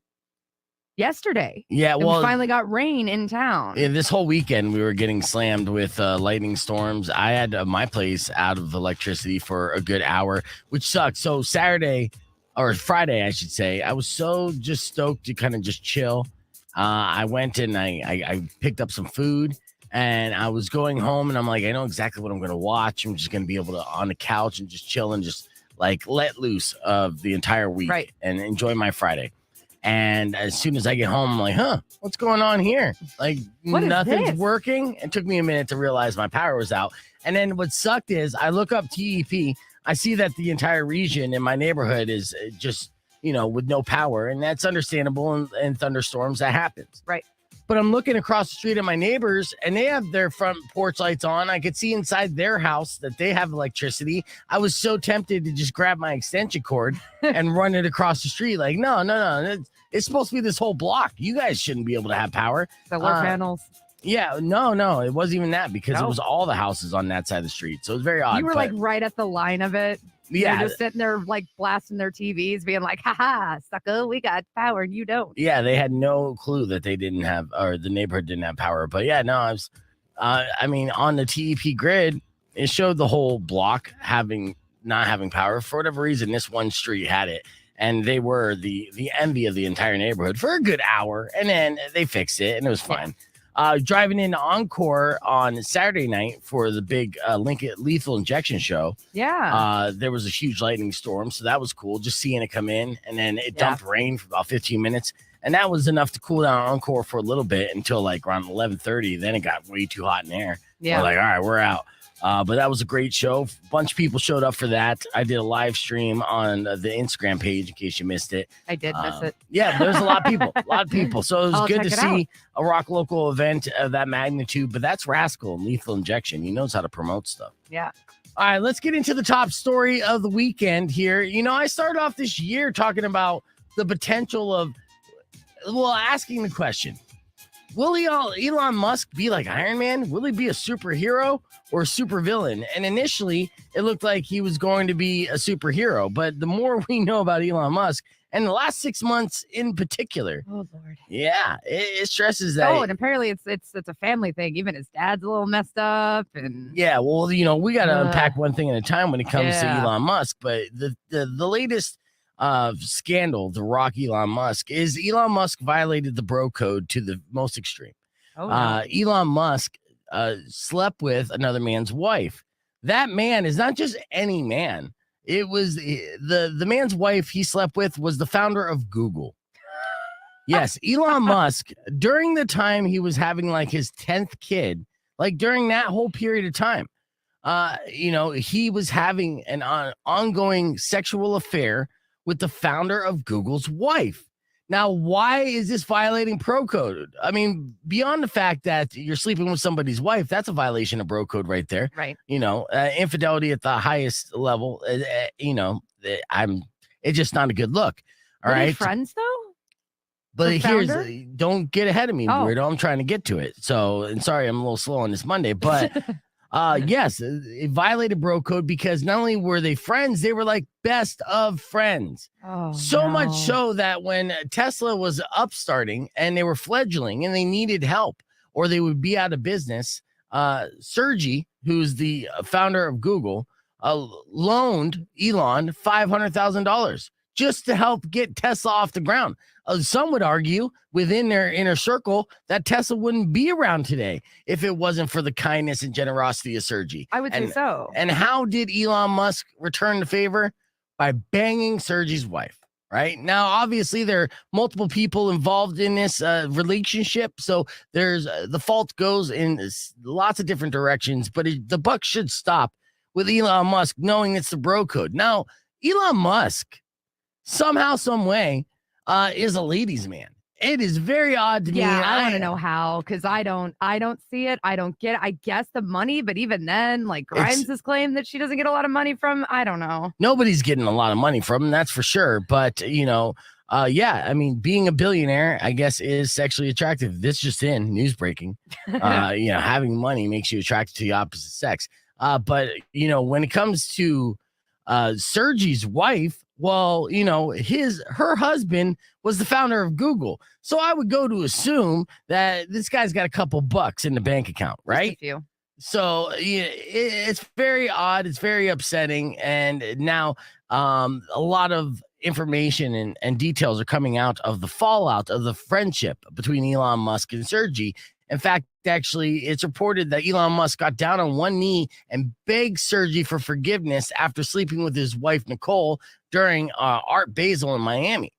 yesterday. Yeah, well, we finally got rain in town. Yeah, this whole weekend we were getting slammed with lightning storms. I had my place out of electricity for a good hour, which sucks. So Saturday or Friday, I should say, I was so just stoked to kind of just chill. I went and I picked up some food and I was going home and I'm like, I know exactly what I'm going to watch. I'm just going to be able to on the couch and just chill and just like let loose of the entire week and enjoy my Friday. And as soon as I get home, I'm like, what's going on here? Like, nothing's working. It took me a minute to realize my power was out. And then what sucked is I look up TEP. I see that the entire region in my neighborhood is just, with no power. And that's understandable in thunderstorms. That happens. Right. But I'm looking across the street at my neighbors and they have their front porch lights on. I could see inside their house that they have electricity. I was so tempted to just grab my extension cord and run it across the street. Like, no. It's supposed to be this whole block. You guys shouldn't be able to have power. Solar panels. Yeah, no. It wasn't even that because it was all the houses on that side of the street. So it was very odd. You were like right at the line of it. Yeah. They're just sitting there like blasting their TVs, being like, haha, sucker, we got power and you don't. Yeah, they had no clue that they didn't have, or the neighborhood didn't have power. But yeah, no, on the TEP grid, it showed the whole block not having power. For whatever reason, this one street had it. And they were the envy of the entire neighborhood for a good hour. And then they fixed it and it was fine. Driving into Encore on Saturday night for the big Lincoln Lethal Injection show. Yeah. There was a huge lightning storm. So that was cool. Just seeing it come in. And then it dumped rain for about 15 minutes. And that was enough to cool down Encore for a little bit until like around 11:30. Then it got way too hot in there. Yeah. We're like, all right, we're out. But that was a great show. A bunch of people showed up for that. I did a live stream on the Instagram page in case you missed it. I did miss it. Yeah, there's a lot of people. So it was good to see a rock local event of that magnitude. But that's Rascal and Lethal Injection. He knows how to promote stuff. Yeah. All right, let's get into the top story of the weekend here. I started off this year talking about the potential of, asking the question, will Elon Musk be like Iron Man? Will he be a superhero or a supervillain? And initially, it looked like he was going to be a superhero. But the more we know about Elon Musk, and the last 6 months in particular, oh Lord, yeah, it stresses that. Oh, and apparently it's a family thing. Even his dad's a little messed up, and yeah, well, we got to unpack one thing at a time when it comes to Elon Musk. But the latest scandal, the rock Elon Musk, is Elon Musk violated the bro code to the most extreme. Oh, no. Elon Musk slept with another man's wife. That man is not just any man. It was the man's wife he slept with was the founder of Google. Yes, Elon Musk, during the time he was having like his 10th kid, like during that whole period of time, he was having an ongoing sexual affair with the founder of Google's wife. Now, why is this violating bro code? I mean, beyond the fact that you're sleeping with somebody's wife, that's a violation of bro code right there. Right. Infidelity at the highest level, it's just not a good look. All right. Friends though? But don't get ahead of me, Weirdo. I'm trying to get to it. So, and sorry, I'm a little slow on this Monday, but Yes, it violated bro code because not only were they friends, they were like best of friends. Oh, So much no. so that when Tesla was upstarting and they were fledgling and they needed help or they would be out of business, Sergey, who's the founder of Google, loaned Elon $500,000 just to help get Tesla off the ground. Some would argue within their inner circle that Tesla wouldn't be around today if it wasn't for the kindness and generosity of Sergey. I would say so. And how did Elon Musk return the favor? By banging Sergey's wife. Right now, obviously, there are multiple people involved in this relationship. So there's the fault goes in lots of different directions, but the buck should stop with Elon Musk knowing it's the bro code. Now, Elon Musk, somehow, some way, is a ladies' man. It is very odd to me. Yeah, I want to know how, because I don't see it. I don't get it. I guess the money, but even then, like Grimes has claimed that she doesn't get a lot of money from. I don't know. Nobody's getting a lot of money from him, that's for sure. But yeah, I mean, being a billionaire, I guess, is sexually attractive. This just in, news breaking. Having money makes you attracted to the opposite sex. But when it comes to Sergey's wife, well, her husband was the founder of Google. So I would go to assume that this guy's got a couple bucks in the bank account, right? Just a few. So it's very odd. It's very upsetting. And now a lot of information and details are coming out of the fallout of the friendship between Elon Musk and Sergey. In fact, actually, it's reported that Elon Musk got down on one knee and begged Sergey for forgiveness after sleeping with his wife, Nicole, during Art Basel in Miami.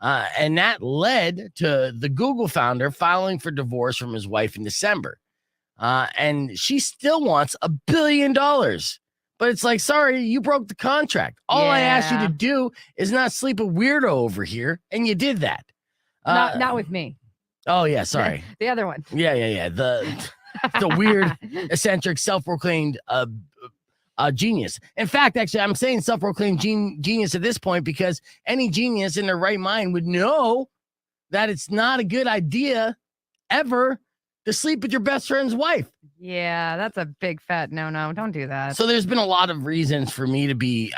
And that led to the Google founder filing for divorce from his wife in December. And she still wants $1 billion. But it's like, sorry, you broke the contract. All I asked you to do is not sleep a weirdo over here. And you did that. Not with me. Oh, yeah. Sorry. The other one. Yeah. The weird, eccentric, self-proclaimed genius. In fact, actually, I'm saying self-proclaimed genius at this point because any genius in their right mind would know that it's not a good idea ever to sleep with your best friend's wife. Yeah, that's a big fat no. Don't do that. So there's been a lot of reasons for me to be,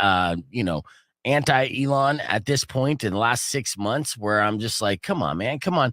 anti-Elon at this point in the last 6 months where I'm just like, come on, man, come on.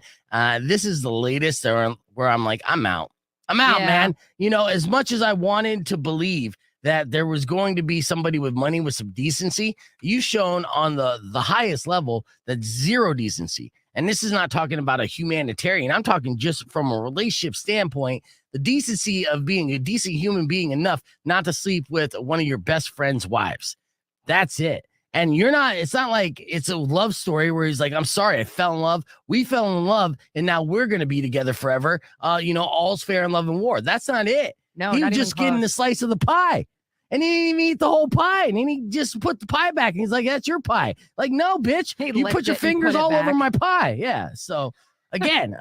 This is the latest where I'm like, I'm out, man. As much as I wanted to believe that there was going to be somebody with money with some decency, you've shown on the highest level that zero decency. And this is not talking about a humanitarian. I'm talking just from a relationship standpoint, the decency of being a decent human being enough not to sleep with one of your best friend's wives. That's it. And it's not like it's a love story where he's like, I'm sorry, I fell in love. We fell in love and now we're going to be together forever. All's fair in love and war. That's not it. No, he not was even just getting close. the slice of the pie. And he didn't even eat the whole pie. And then he just put the pie back. And he's like, that's your pie. Like, no, bitch. He You licked put your it and fingers put it all over back. my pie. Yeah. So again,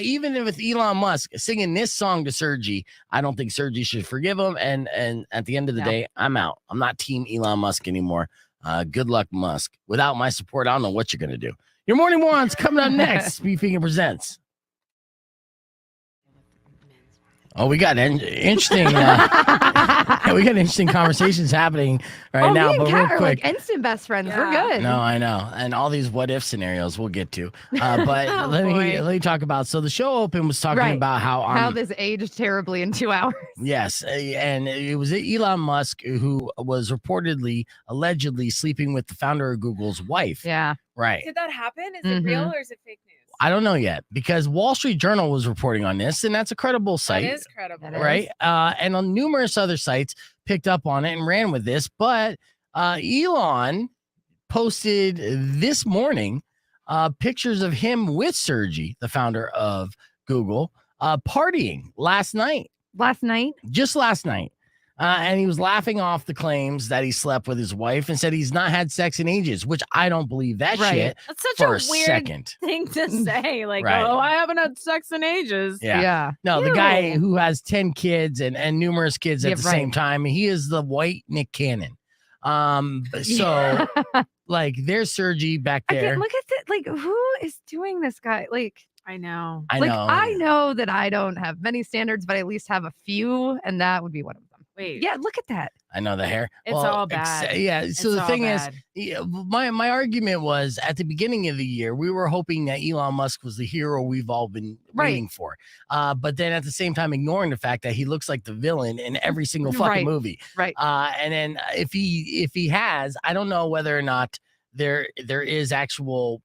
even with Elon Musk singing this song to Sergey, I don't think Sergey should forgive him. And at the end of the day, I'm out. I'm not team Elon Musk anymore. Good luck, Musk. Without my support, I don't know what you're going to do. Your Morning Morons coming up next. Speed Finger Presents. Oh, we got interesting. We got interesting conversations happening right now. Me and But Kat real are quick, like instant best friends. Yeah. We're good. no, I know, and all these what if scenarios we'll get to. But Oh, let boy. me talk about. So the show open was talking Right. about How this aged terribly in 2 hours. yes, and it was Elon Musk who was allegedly sleeping with the founder of Google's wife. Yeah. Right. Did that happen? Is it real or is it fake news? I don't know yet because Wall Street Journal was reporting on this, and that's a credible site. That is credible. That is. Right. And on numerous other sites picked up on it and ran with this. But Elon posted this morning pictures of him with Sergey, the founder of Google, partying just last night. And he was laughing off the claims that he slept with his wife and said he's not had sex in ages, which I don't believe that Right. shit That's such for a a weird second. thing to say. Like, Right. oh, I haven't had sex in ages. Yeah. No, the guy Ew. who has 10 kids and numerous kids at Yeah, the right. same time, he is the white Nick Cannon. So like there's Sergey back there. Again, look at it. Like, who is doing this guy? Like, I know. I Like, know. I know that I don't have many standards, but I at least have a few, and that would be one of them. Wait. Yeah, look at that. I know the hair. It's all bad. Yeah. So It's the all thing bad. is, yeah, my argument was at the beginning of the year, we were hoping that Elon Musk was the hero we've all been waiting for. But then at the same time, ignoring the fact that he looks like the villain in every single fucking Right. movie. Right. And then if he has, I don't know whether or not there is actual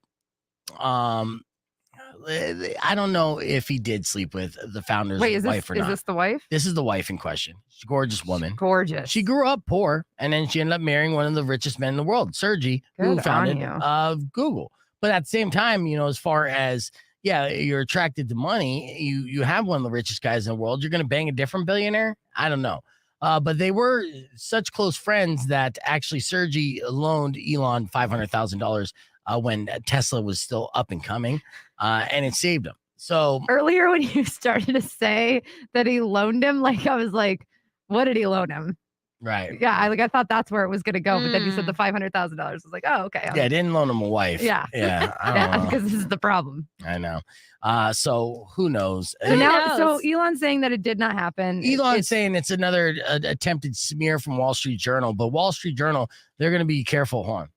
I don't know if he did sleep with the founder's Wait, is wife or not. this the wife? This is the wife in question. She's a gorgeous woman. Gorgeous. She grew up poor, and then she ended up marrying one of the richest men in the world, Sergey, who Good founded on you. Google. But at the same time, as far as you're attracted to money, you have one of the richest guys in the world. You're going to bang a different billionaire? I don't know. But they were such close friends that actually Sergey loaned Elon $500,000 when Tesla was still up and coming, and it saved him. So Earlier when you started to say that he loaned him, like I was like, what did he loan him? right. Yeah, I thought that's where it was gonna go, but then you said the $500,000. I was like, oh, okay. Yeah, I didn't loan him a wife. Yeah. Yeah. I don't Yeah, know. because this is the problem. I know. So who knows? So now, knows? Elon's saying that it did not happen. Elon's saying it's another attempted smear from Wall Street Journal, but Wall Street Journal, they're going to be careful. Hold on.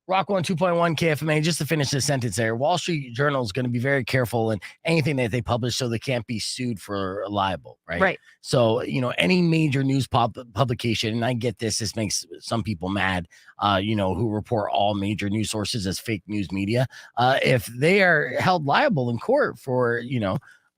Rock 102.1 KFMA, just to finish this sentence there, Wall Street Journal is going to be very careful in anything that they publish so they can't be sued for libel, right? Right. So, any major news publication, and I get this makes some people mad, who report all major news sources as fake news media. If they are held liable in court for,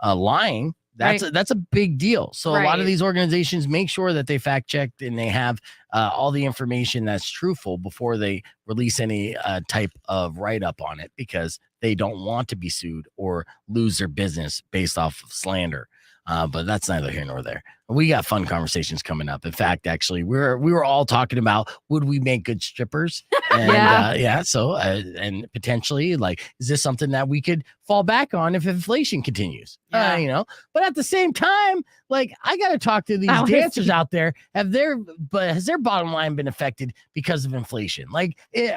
lying, that's a big deal. So a lot of Right. these organizations make sure that they fact checked and they have all the information that's truthful before they release any type of write up on it, because they don't want to be sued or lose their business based off of slander. But that's neither here nor there. We got fun conversations coming up. In fact, actually, we were all talking about, would we make good strippers? And, so and potentially, is this something that we could fall back on if inflation continues? Yeah. But at the same time, I got to talk to these Oh, dancers out there. Has their bottom line been affected because of inflation?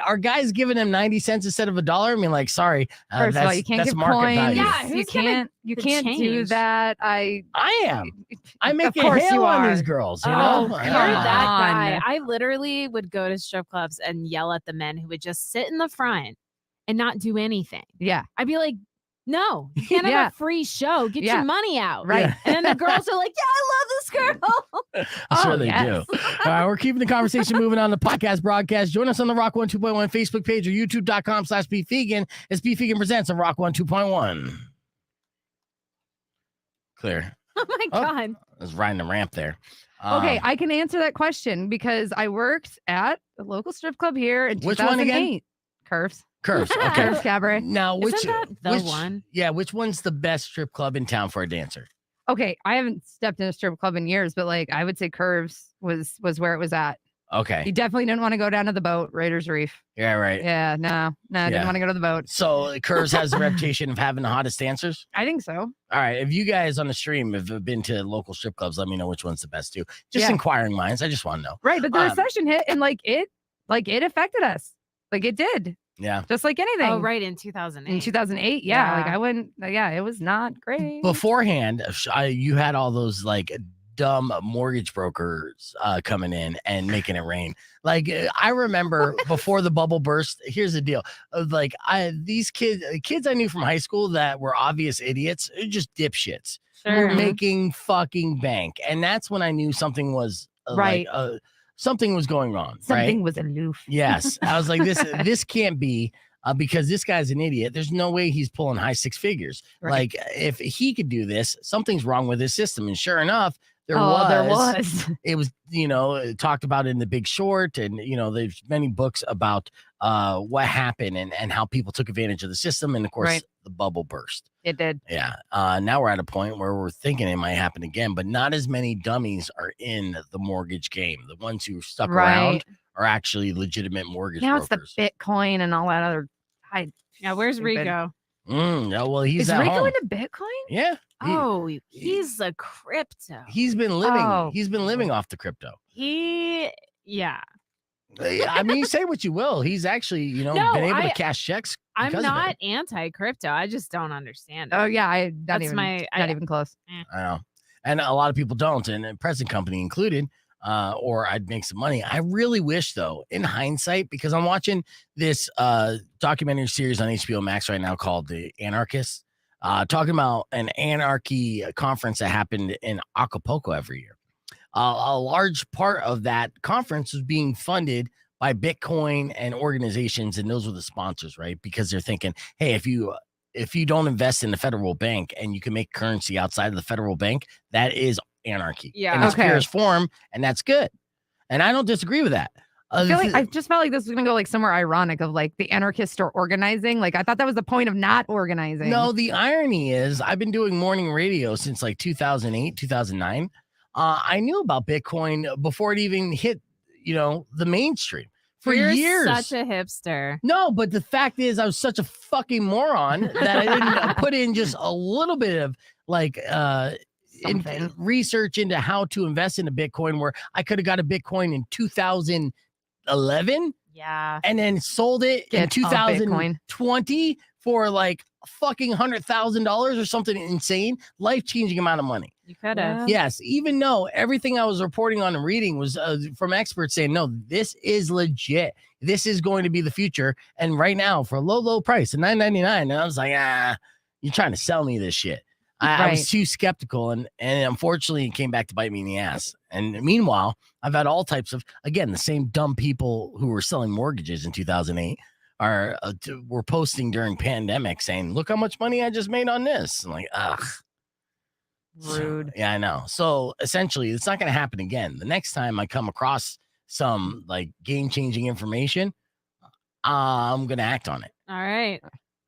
Are guys giving them 90 cents instead of $1? I mean, sorry, First of all, you can't that's give market coins. value. Yeah, you who's gonna can't do change? that. I am. I Of make a course hail you on are. these girls, Oh, know? you're come that on. guy. I literally would go to strip clubs and yell at the men who would just sit in the front and not do anything. Yeah. I'd be like, no, you can't have Yeah. a free show. Get Yeah. your money out. Right. And then the girls are like, yeah, I love this girl. I'm sure Oh, they yes. do. All right, we're keeping the conversation moving on the podcast broadcast. Join us on the Rock 102.1 Facebook page or youtube.com/BeefVegan as Beef Vegan presents on Rock 102.1. Clear. Oh my Oh. God. I was riding the ramp there. Okay, I can answer that question because I worked at a local strip club here in Which one 2008. again? Curves. Curves. Okay. Curves Cabaret. Now, which Isn't that the which, one? Yeah, which one's the best strip club in town for a dancer? Okay, I haven't stepped in a strip club in years, but I would say Curves was where it was at. Okay. You definitely didn't want to go down to the boat, Raiders Reef. Yeah, right. Yeah, no, I Yeah. didn't want to go to the boat. So Curves has a reputation of having the hottest dancers. I think so. All right. If you guys on the stream have been to local strip clubs, let me know which one's the best too. Just Yeah. inquiring minds. I just want to know. Right, but the Um, recession hit and it affected us. It did. Yeah. Just like anything. Oh, right. In 2008. In 2008, yeah. Yeah. I wouldn't. Yeah, it was not great. Beforehand, you had all those dumb mortgage brokers coming in and making it rain. I remember before the bubble burst. Here's the deal: these kids I knew from high school that were obvious idiots, just dipshits, Sure. were making fucking bank, and that's when I knew something was Right. something was going on. Something right? was aloof. Yes, I was like, this can't be. Because this guy's an idiot. There's no way he's pulling high six figures. Right. If he could do this, something's wrong with his system. And sure enough, there There was. was. It was, talked about in The Big Short, and there's many books about what happened and how people took advantage of the system, and of course Right. the bubble burst. It did. Yeah. Now we're at a point where we're thinking it might happen again, but not as many dummies are in the mortgage game. The ones who stuck around Right. are actually legitimate mortgage Now brokers. it's the Bitcoin and all that other. Yeah. Where's Stupid. Rico? Yeah, well, he's Is at Rico home. into Bitcoin? Yeah. Oh, he's a crypto. He's been living. Oh. He's been living off the crypto. Yeah. I mean, say what you will. He's actually, No, been able to I- cash checks I'm because of not it. anti-crypto. I just don't understand it. Oh yeah, I not That's even my- not I- even close. I know. And a lot of people don't, and the present company included, or I'd make some money. I really wish, though, in hindsight, because I'm watching this documentary series on HBO Max right now called The Anarchist, talking about an anarchy conference that happened in Acapulco every year. A large part of that conference was being funded by Bitcoin and organizations, and those were the sponsors, right? Because they're thinking, hey, if you don't invest in the federal bank and you can make currency outside of the federal bank, that is anarchy in Yeah. its Okay. purest form, and that's good. And I don't disagree with that. I just felt like this was gonna go like somewhere ironic of like the anarchists are organizing. Like I thought that was the point of not organizing. No, the irony is I've been doing morning radio since like 2008, 2009. I knew about Bitcoin before it even hit, the mainstream for You're years. such a hipster. No, but the fact is, I was such a fucking moron that I didn't put in just a little bit of like Something. research into how to invest in a Bitcoin, where I could have got a Bitcoin in 2011 Yeah. and then sold it in Get a Bitcoin. 2020 for like fucking $100,000 or something insane, life-changing amount of money. You could have. Yes, even though everything I was reporting on and reading was from experts saying, no, this is legit. This is going to be the future. And right now, for a low price of $9.99, and I was like, you're trying to sell me this shit. I was too skeptical, and unfortunately, it came back to bite me in the ass. And meanwhile, I've had all types of, again, the same dumb people who were selling mortgages in 2008 were posting during pandemic saying, look how much money I just made on this. I'm like, ugh. Rude. Yeah, I know. So essentially, it's not going to happen again. The next time I come across some like game-changing information, I'm going to act on it. All right.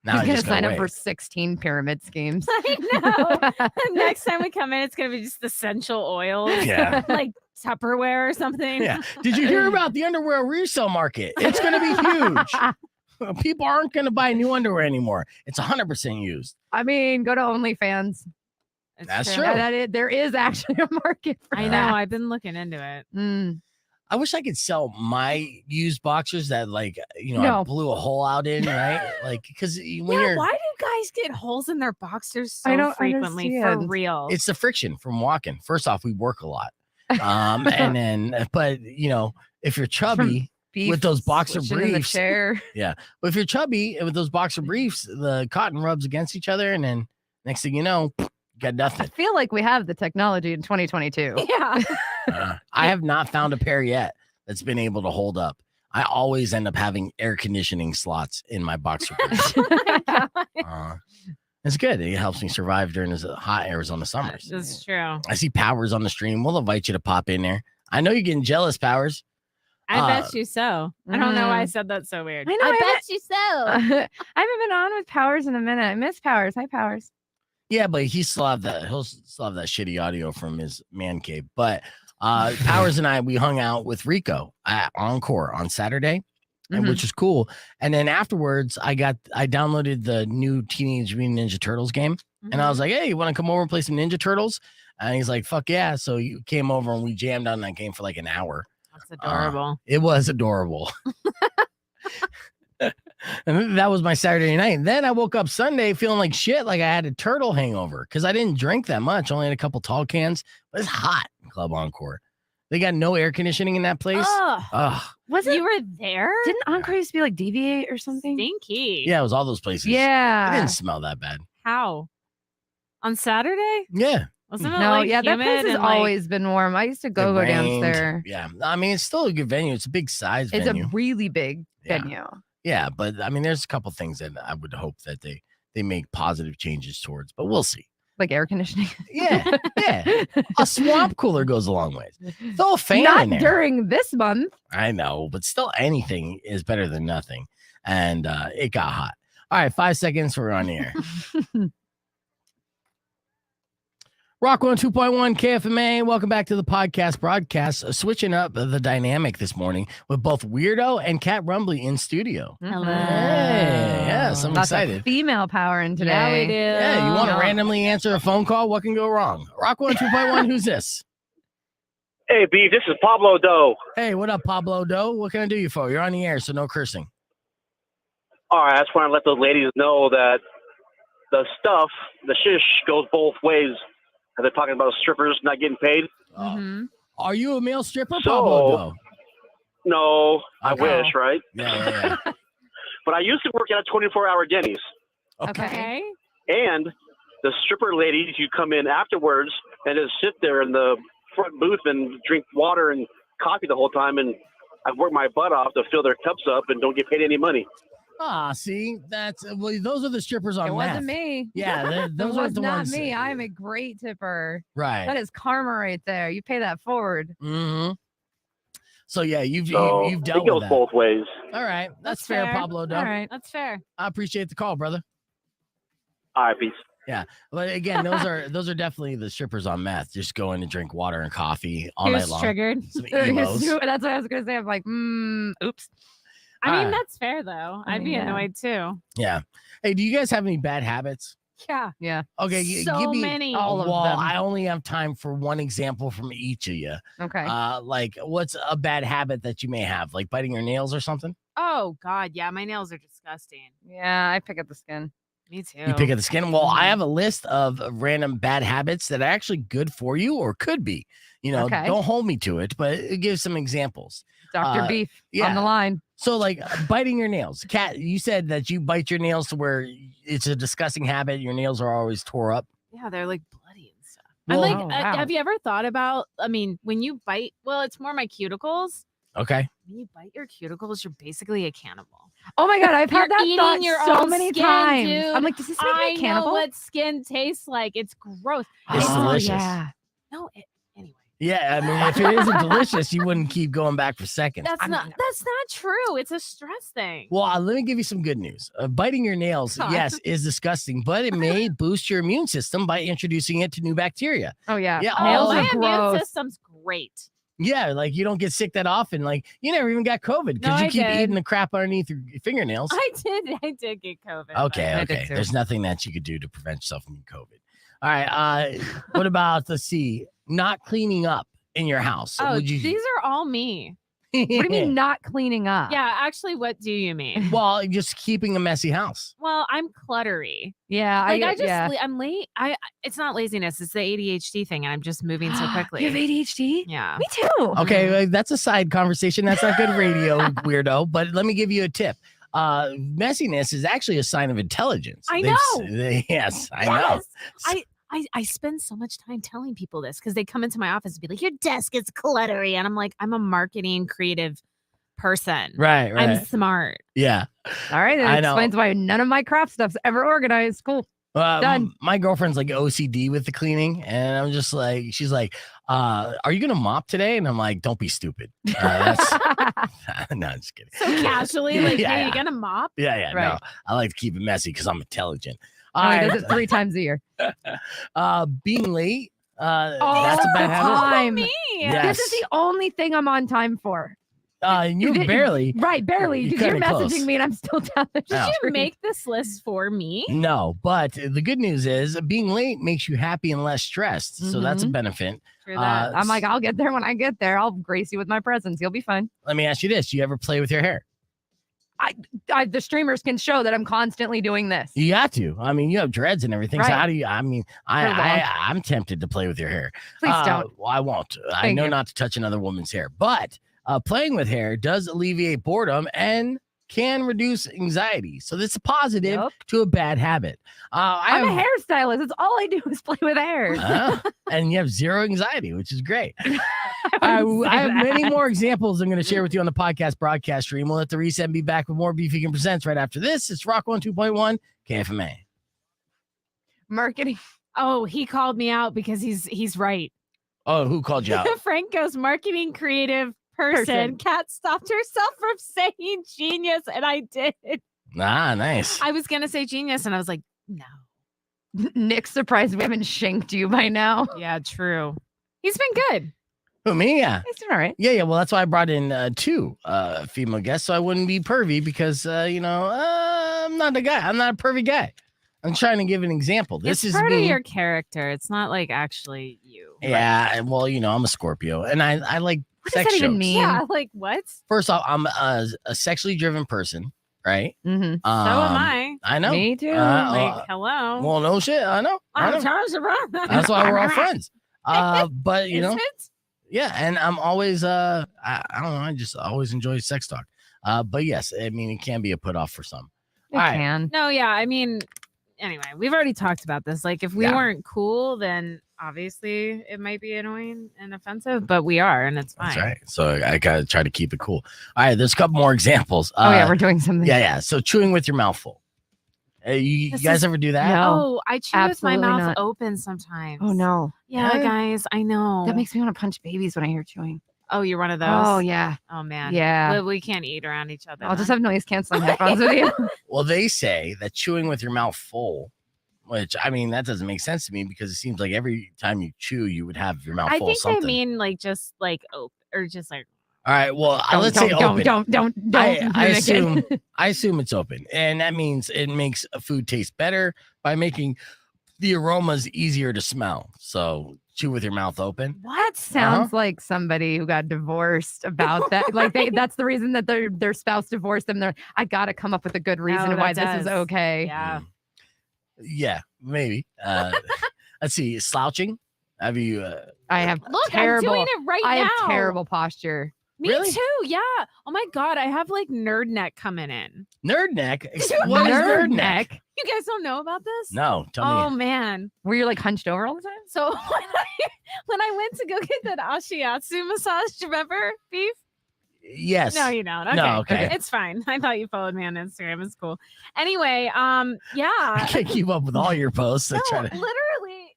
Now He's I gonna just sign gotta up for wait. 16 pyramid schemes. I know. Next time we come in, it's gonna be just essential oils. Yeah. Like Tupperware or something. Yeah. Did you hear about the underwear resale market? It's going to be huge. People aren't going to buy new underwear anymore. It's 100% used. I mean, go to OnlyFans. It's That's true. There is actually a market for I know. that. I've been looking into it. Mm. I wish I could sell my used boxers that, like, I No. blew a hole out in, right? Like, because when Yeah, you're, why do guys get holes in their boxers so I don't frequently for understand. real? it's the friction from walking. First off, we work a lot. And then, but, if you're chubby, Beef with those boxer switching in the briefs. chair. but if you're chubby with those boxer briefs, the cotton rubs against each other. And then next thing you know, you got I nothing. feel like we have the technology in 2022. yeah. I have not found a pair yet that's been able to hold up. I always end up having air conditioning slots in my boxer briefs. It's good. It helps me survive during this hot Arizona summers. That's true. I see Powers on the stream. We'll invite you to pop in there. I know you're getting jealous, Powers. I bet you so. I don't know why I said that so weird. I know, I I bet you so. I haven't been on with Powers in a minute. I miss Powers. Hi, Powers. Yeah, but he'll still have that shitty audio from his man cave. But Powers and I, we hung out with Rico at Encore on Saturday, and which was cool. And then afterwards, I downloaded the new Teenage Mutant Ninja Turtles game, and I was like, "Hey, you want to come over and play some Ninja Turtles?" And he's like, "Fuck yeah!" So you came over and we jammed on that game for like an hour. That's adorable. It was adorable. And that was my Saturday night. And then I woke up Sunday feeling like shit, like I had a turtle hangover because I didn't drink that much. Only had a couple tall cans. But it's hot in Club Encore. They got no air conditioning in that place. Ugh. You were there? Didn't Encore used to be like Deviate or something? Stinky. Yeah, it was all those places. It Yeah. didn't smell that bad. How? On Saturday? Yeah. Wasn't it No, like yeah, that humid place has and, like- always been warm. I used to It go down rained. there. Yeah. I mean, it's still a good venue. It's a big size It's venue. a really big Yeah. venue. Yeah, but I mean, there's a couple things that I would hope that they make positive changes towards, but we'll see. Like air conditioning. Yeah. Yeah. A swamp cooler goes a long ways. Throw a fan Not in there. during this month. I know, but still anything is better than nothing. And it got hot. All right, 5 seconds, we're on the air. Rock 102.1 KFMA. Welcome back to the podcast broadcast. Switching up the dynamic this morning with both Weirdo and Kat Rumbley in studio. Hello. Hey, yes, I'm Lots of excited. female power in today. Yeah, we do. Yeah, you want to Yeah. randomly answer a phone call? What can go wrong? Rock 102.1, who's this? Hey, B, this is Pablo Doe. Hey, what up, Pablo Doe? What can I do you for? You're on the air, so no cursing. All right, I just want to let those ladies know that the shish goes both ways. And they're talking about strippers not getting paid. Mhm. Are you a male stripper, So- Pablo? No. No, I Okay. wish, right? Yeah. But I used to work at a 24-hour Denny's. Okay. And the stripper ladies, you come in afterwards and just sit there in the front booth and drink water and coffee the whole time. And I've worked my butt off to fill their cups up and don't get paid any money. See, those are the strippers on It meth. wasn't me. Yeah, those It are was the not ones. me. I am a great tipper. Right. That is karma right there. You pay that forward. Mm-hmm. So yeah, you've So dealt it with goes that. both ways. All right, that's fair, Pablo. All Dub. right, that's fair. I appreciate the call, brother. All right, peace. But again, those are definitely the strippers on meth, just going to drink water and coffee all Who's night long. triggered? Some emos. That's what I was gonna say. I'm like, oops. I mean, Ah. that's fair though. I'd be Yeah. annoyed too. Yeah. Hey, do you guys have any bad habits? Yeah. Yeah. Okay, So give me many. all of well, them. I only have time for one example from each of you. Okay. Like, what's a bad habit that you may have, like biting your nails or something? Oh God, yeah, my nails are disgusting. Yeah, I pick up the skin. Me too. You pick at the skin. Well, I Mhm. have a list of random bad habits that are actually good for you or could be. Okay. Don't hold me to it, but give some examples. Dr. Beef yeah. on the line. So, like biting your nails. Kat, you said that you bite your nails to where it's a disgusting habit. Your nails are always tore up. Yeah, they're like bloody and stuff. Well- I'm like, Oh, wow. have you ever thought about? I mean, when you bite, well, it's more my cuticles. Okay. When you bite your cuticles, you're basically a cannibal. Oh my God, I've You're had that eating thought your so own many skin, times. dude. I'm like, does this make I me a know cannibal? what skin tastes like. It's gross. It's I- delicious. Yeah. No, anyway. Yeah, I mean, if it isn't delicious, you wouldn't keep going back for seconds. That's I'm- not true. It's a stress thing. Well, let me give you some good news. Biting your nails, Huh. yes, is disgusting, but it may boost your immune system by introducing it to new bacteria. Oh yeah. Yeah, Nails my are immune gross. system's great. Yeah, like you don't get sick that often. Like you never even got COVID because No, you I keep did. eating the crap underneath your fingernails. I did get COVID. but- Okay, I did okay. too. There's nothing that you could do to prevent yourself from COVID. All right. What about not cleaning up in your house? Oh, Would you? these are all me. What do you mean not cleaning up? Yeah, actually, what do you mean? Well, just keeping a messy house. Well, I'm cluttery. Yeah. Like I just, yeah. I'm late. It's not laziness. It's the ADHD thing, and I'm just moving so quickly. You have ADHD? Yeah. Me too. Okay, that's a side conversation. That's not good radio, weirdo. But let me give you a tip. Messiness is actually a sign of intelligence. I Yes, I know. Yes. I spend so much time telling people this because they come into my office and be like, "Your desk is cluttery," and I'm like, "I'm a marketing creative person. Right. I'm smart." Yeah. All right. I That know. explains why none of my craft stuff's ever organized. Cool. Done. My girlfriend's like OCD with the cleaning, and I'm just like, she's like, "Are you gonna mop today?" And I'm like, "Don't be stupid." That's no, I'm just kidding. So casually, like, Yeah, "Hey, yeah. you gonna mop?" Yeah, Right. no, I like to keep it messy because I'm intelligent. All He right, does it 3 times a year. being late. That's a All bad the habit. time. Me. Yeah. This is the only thing I'm on time for. You Did- barely. Right, barely. You're Because you're kinda close. messaging me and I'm still telling the Did you truth. make this list for me? No, but the good news is being late makes you happy and less stressed. So that's a benefit. For that. I'm like, I'll get there when I get there. I'll grace you with my presence. You'll be fine. Let me ask you this: do you ever play with your hair? The streamers can show that I'm constantly doing this. You got to. I mean, you have dreads and everything. So Right. how do you? I mean, I'm tempted to play with your hair. Please don't. Well, I won't. I Thank know you. not to touch another woman's hair, but playing with hair does alleviate boredom and can reduce anxiety. So that's a positive Yep. to a bad habit. I'm a hairstylist. That's all I do is play with hair. And you have zero anxiety, which is great. I I wouldn't say have many that. more examples I'm going to share with you on the podcast broadcast stream. We'll let the reset be back with more Beef Vegan Presents right after this. It's Rock 102.1 KFMA. Marketing. Oh, he called me out because he's right. Oh, who called you out? Frank goes, marketing creative person. Kat stopped herself from saying genius, and I did. Nice. I was gonna say genius, and I was like, no. Nick's surprised we haven't shanked you by now. Yeah, true. He's been good. Who, me? Yeah. He's doing all right. Yeah. Well, that's why I brought in 2 female guests, so I wouldn't be pervy because, I'm not a guy. I'm not a pervy guy. I'm trying to give an example. This It's is part me. of your character. It's not like actually you. Yeah. Well, I'm a Scorpio, and I like What does sex that even jokes. mean? Yeah, like what? First off, I'm a sexually driven person. right? Mm-hmm. So am I. I know. Me too. Like, hello. Well, no shit. I know. That's why we're all friends. But you know, yeah, and I'm always I don't know, I just always enjoy sex talk. But yes, I mean it can be a put off for some. It All right. can. No, yeah. I mean, anyway, we've already talked about this. Like, if we Yeah. weren't cool, then obviously it might be annoying and offensive, but we are, and it's fine. That's right. So I gotta try to keep it cool. All right, there's a couple more examples. Oh yeah, we're doing something. yeah. So chewing with your mouth full. You This guys is- ever do that? No. Oh, I chew with my absolutely mouth not. open sometimes. Oh no. Yeah, Yeah. guys, I know. That makes me want to punch babies when I hear chewing. Oh, you're one of those. Oh yeah. Oh man. Yeah. We can't eat around each other. I'll just then. have noise canceling headphones with you. Well, they say that chewing with your mouth full, which I mean that doesn't make sense to me because it seems like every time you chew, you would have your mouth I full think of something. they mean like just like open or just like. All right. Well, let's say open. Don't. I assume it's open, and that means it makes a food taste better by making the aromas easier to smell. So chew with your mouth open. What sounds like somebody who got divorced about that? Like that's the reason that their spouse divorced them. They're I gotta come up with a good reason why this is okay. Yeah. Yeah, maybe. Let's see. Slouching. Have you? I have Look, terrible. I'm doing it right I now. have terrible posture. Me Really? too. Yeah. Oh my god, I have like nerd neck coming in. Nerd neck. What is nerd neck? You guys don't know about this? No, tell Oh me. man. Were you like hunched over all the time? So when I went to go get that ashiatsu massage, remember, Beef? Yes. No, you don't. Okay. No, okay. It's fine. I thought you followed me on Instagram. It's cool. Anyway, I yeah. can't keep up with all your posts. I No, try to. literally.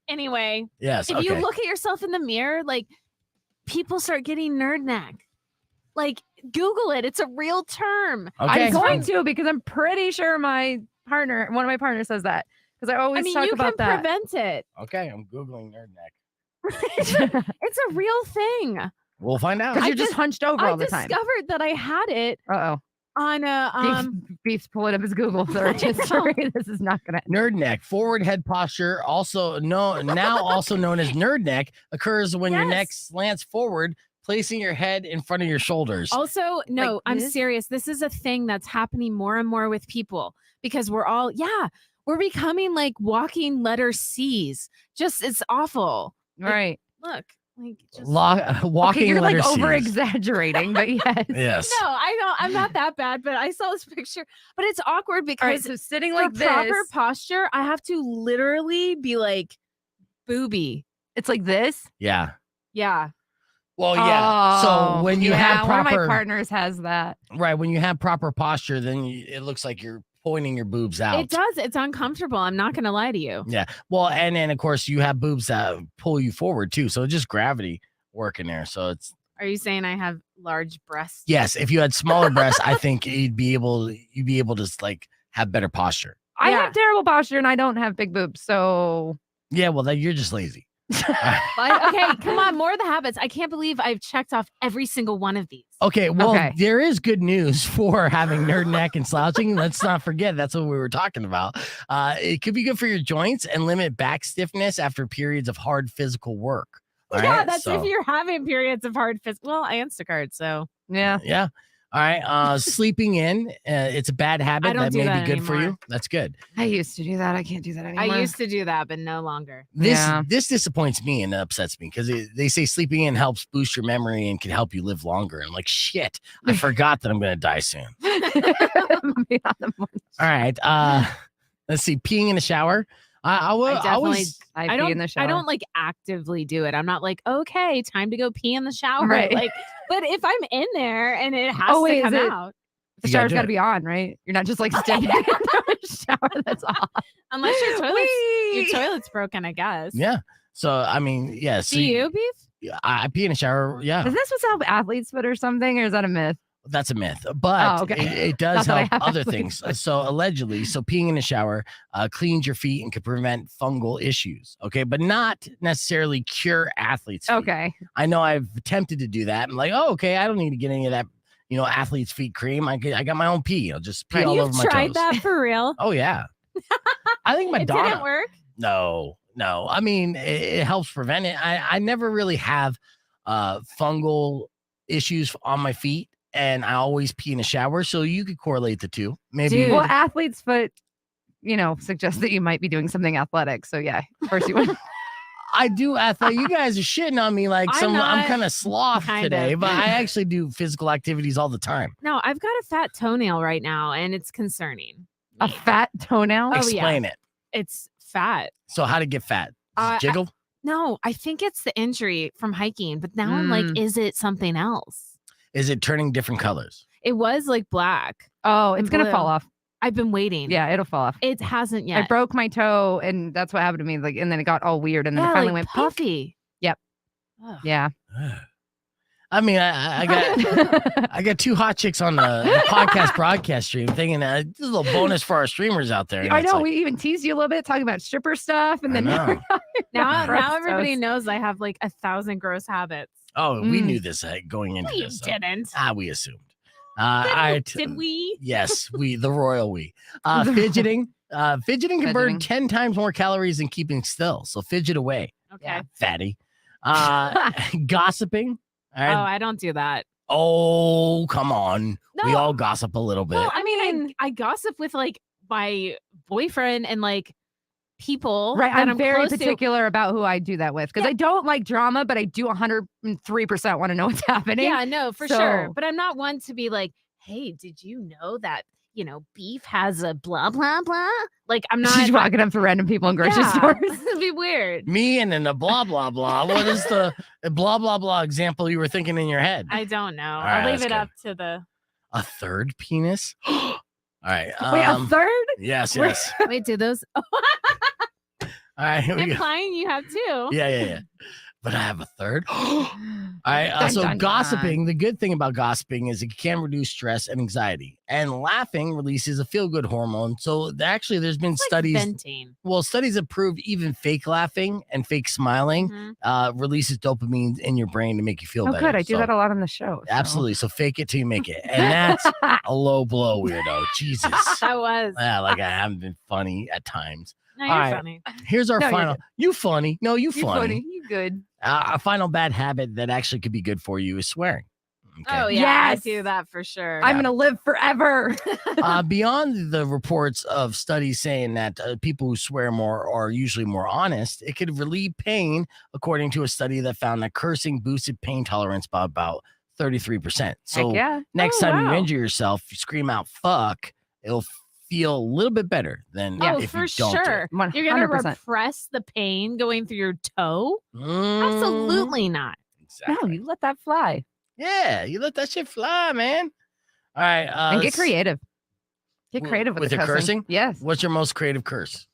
Anyway, Yes. if Okay. you look at yourself in the mirror, like people start getting nerd neck. Like Google it. It's a real term. Okay. I'm going to because I'm pretty sure one of my partners says that because I always I mean, talk you about can that. prevent it. Okay. I'm googling nerd neck. It's a real thing. We'll find out. Because I you're just hunched over I all the time. discovered that I had it Uh-oh. on a Beef's pulling up his Google search history. This is not gonna. Nerd neck, forward head posture, now also known as nerd neck, occurs when your neck Yes. slants forward, placing your head in front of your shoulders. Also, no, Like I'm this? serious. This is a thing that's happening more and more with people because we're becoming like walking letter C's. Just it's awful. Right. Look, like just Walking Okay, you're like letter Cs. over exaggerating, but yes. Yes. No, I know I'm not that bad, but I saw this picture. But it's awkward All right, because so sitting for like this, proper posture, I have to literally be like booby. it's like this. Yeah. Yeah. Well, yeah. So Oh, when you yeah, have one of my proper partners has that. right, when you have proper posture, then it looks like you're pointing your boobs out. It does. It's uncomfortable. I'm not gonna lie to you. Yeah. Well, and then of course you have boobs that pull you forward too. So it's just gravity working there. So it's Are you saying I have large breasts? yes. If you had smaller breasts, I think you'd be able to like have better posture. I Yeah. have terrible posture and I don't have big boobs, so Yeah. Well, then you're just lazy. But, okay, come on, more of the habits. I can't believe I've checked off every single one of these. Okay, well, Okay. there is good news for having nerd neck and slouching. Let's not forget that's what we were talking about. It could be good for your joints and limit back stiffness after periods of hard physical work. All Yeah, right, that's so- if you're having periods of hard physical. Well, I Instacart, so yeah. Yeah. All right. Sleeping in, it's a bad habit don't that do may that be good for you. anymore. That's good. I used to do that. I can't do that anymore. I used to do that, but no longer. Yeah. This disappoints me and upsets me because they say sleeping in helps boost your memory and can help you live longer. I'm like, shit, I forgot that I'm going to die soon. Be on the morning. All right. Let's see. Peeing in the shower. I always I don't pee in the shower. I don't like actively do it. I'm not like, okay, time to go pee in the shower. Right. Like, but if I'm in there and it has Oh, wait, to come is it- out, The You gotta shower's do got to it. be on, right? You're not just like standing in the shower. That's all. unless your Whee! toilet's broken, I guess. Yeah. So I mean, yeah. So Do you, Beef? I pee in the shower. Yeah, Is this what's how athletes foot or something, or is that a myth? that's a myth, but Oh, okay. it does Not that I help have other athletes' things. So allegedly, peeing in the shower cleans your feet and can prevent fungal issues. Okay, but not necessarily cure athletes' feet. Okay. I know I've attempted to do that. I'm like, oh, okay, I don't need to get any of that, athlete's feet cream. I got my own pee. I'll just pee all You've over my tried toes. that for real? Oh yeah. I think It Madonna. didn't work. No. I mean, it helps prevent it. I never really have fungal issues on my feet. and I always pee in the shower. So you could correlate the two. Maybe. Dude. Well, athlete's foot, suggests that you might be doing something athletic. So yeah, of course you would. I do athletic. You guys are shitting on me like I'm I'm not, kind of sloth kind today, of. but I actually do physical activities all the time. No, I've got a fat toenail right now, and it's concerning. A fat toenail? Oh, yeah. Explain it. It's fat. So how to get fat? Does it jiggle? No, I think it's the injury from hiking, but now I'm like, is it something else? Is it turning different colors? It was like black. Oh, it's and going to blue. fall off. I've been waiting. Yeah, it'll fall off. It hasn't I yet. broke my toe, and that's what happened to me. Like, and then it got all weird, and then it finally went pink. puffy. Yep. Ugh. Yeah. I mean, I got 2 hot chicks on the podcast broadcast stream thinking this is a little bonus for our streamers out there. And I it's know. like, We even teased you a little bit talking about stripper stuff, and I then know. Now Gross everybody toast. knows I have like 1,000 gross habits. Oh, we knew this going into No, you this. didn't. We assumed. Did we? Yes, the royal we. Fidgeting. Fidgeting can burn Fidgeting. 10 10 times more calories than keeping still. So fidget away, Okay. Yeah. fatty. Gossiping. All Oh, right. I don't do that. Oh, come on. We No. all gossip a little bit. Well, I mean, I gossip with like my boyfriend and like people. Right, that I'm very close to. particular about who I do that with because Yeah. I don't like drama, but I do 103% want to know what's happening. Yeah, no, for sure. So- But I'm not one to be like, hey, did you know that, beef has a blah, blah, blah? Like, I'm not. She's walking up to random people in grocery stores. It'd be weird. Me and then the blah, blah, blah. What is the blah, blah, blah example you were thinking in your head? I don't know. right, I'll leave that's it up to the. A third penis? All right. Wait, a third? Yes, Wait. yes. Wait, do those All right. Here we go. implying you have two? Yeah. But I have a third. All right. Dun, So dun, gossiping, dun. the good thing about gossiping is it can reduce stress and anxiety. And laughing releases a feel-good hormone. So actually, there's been It's like studies. venting. Well, studies have proved even fake laughing and fake smiling Mhm. releases dopamine in your brain to make you feel Oh, better. good. I do So, that a lot on the show. so. Absolutely. So fake it till you make it. And that's a low blow, weirdo. Jesus. That was. Yeah, like I haven't been funny at times. No, you're all right. funny. Here's our No, you're final. good. You funny. No, you You funny. funny. You good. A final bad habit that actually could be good for you is swearing. Okay. Oh, yeah. Yes. I do that for sure. I'm going to live forever. Beyond the reports of studies saying that people who swear more are usually more honest, it could relieve pain, according to a study that found that cursing boosted pain tolerance by about 33%. So Heck yeah. next Oh, time you wow. injure yourself, you scream out "fuck," it'll feel a little bit better than Oh, if for you don't. do it. sure. 100%. You're going to repress the pain going through your toe? Absolutely not. Exactly. No, you let that fly. Yeah, you let that shit fly, man. All right. And get creative. Get w- creative with, with the your cursing? Yes. What's your most creative curse?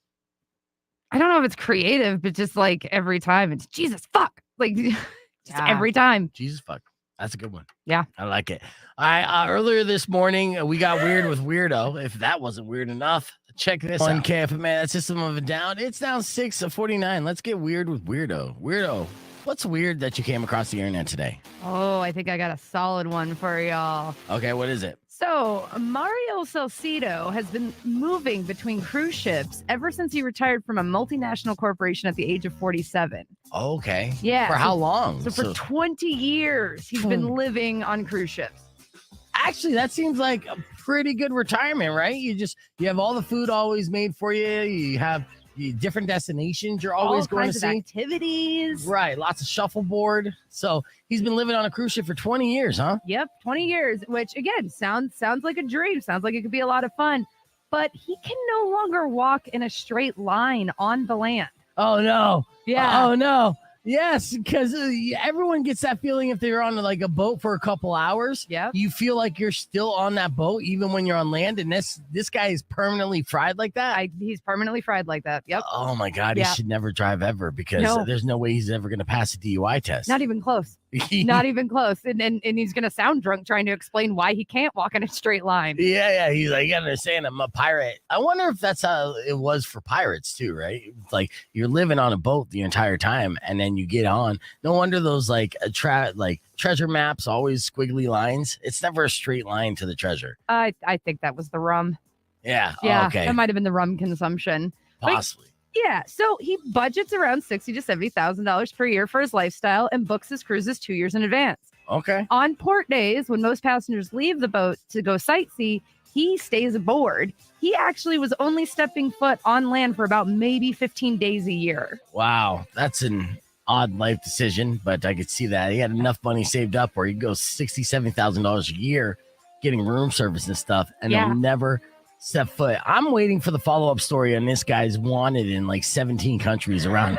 I don't know if it's creative, but just like every time it's Jesus fuck. Like just Yeah. every time. Jesus fuck. That's a good one. Yeah. I like it. All right. Earlier this morning, we got weird with Weirdo. If that wasn't weird enough, check this out. On KFMA, that's System of a Down. It's down 6-49. Let's get weird with Weirdo. Weirdo, what's weird that you came across the internet today? Oh, I think I got a solid one for y'all. Okay, what is it? So, Mario Salcido has been moving between cruise ships ever since he retired from a multinational corporation at the age of 47. Okay. Yeah. For how long? So, for 20 years, he's been living on cruise ships. Actually, that seems like a pretty good retirement, right? You have all the food always made for you. You have different destinations you're always All going to kinds see. of activities. Right, lots of shuffleboard. So he's been living on a cruise ship for 20 years, huh? Yep, 20 years, which again sounds like a dream. Sounds like it could be a lot of fun. But he can no longer walk in a straight line on the land. Oh no. Yeah. Oh no. Yes, because everyone gets that feeling if they're on like a boat for a couple hours. Yep. You feel like you're still on that boat even when you're on land, and this guy is permanently fried like that. He's permanently fried like that. Yep. Oh my God, Yeah. he should never drive ever because No. there's no way he's ever going to pass a DUI test. Not even close. Not even close. And he's going to sound drunk trying to explain why he can't walk in a straight line. Yeah. He's like, you understand, I'm a pirate. I wonder if that's how it was for pirates too, right? It's like you're living on a boat the entire time, and then you get on. No wonder those like treasure maps always squiggly lines. It's never a straight line to the treasure. I think that was the rum. Yeah. Yeah. Okay. That might have been the rum consumption. Possibly. Yeah, so he budgets around $60,000 to $70,000 per year for his lifestyle and books his cruises 2 years in advance. Okay. On port days, when most passengers leave the boat to go sightsee, he stays aboard. He actually was only stepping foot on land for about maybe 15 days a year. Wow. That's an odd life decision, but I could see that. He had enough money saved up where he goes $60,000, $70,000 a year getting room service and stuff, and Yeah. he'll never step foot. I'm waiting for the follow-up story on this guy's wanted in like 17 countries around.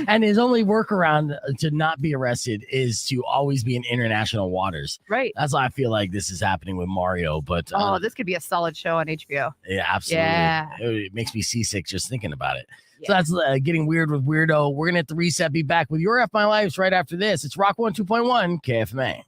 And his only workaround to not be arrested is to always be in international waters. Right. That's why I feel like this is happening with Mario. But Oh, this could be a solid show on HBO. yeah, absolutely. Yeah. It makes me seasick just thinking about it. So that's Getting Weird with Weirdo. We're going to hit the reset, be back with your F My Lives right after this. It's Rock 102.1 KFMA.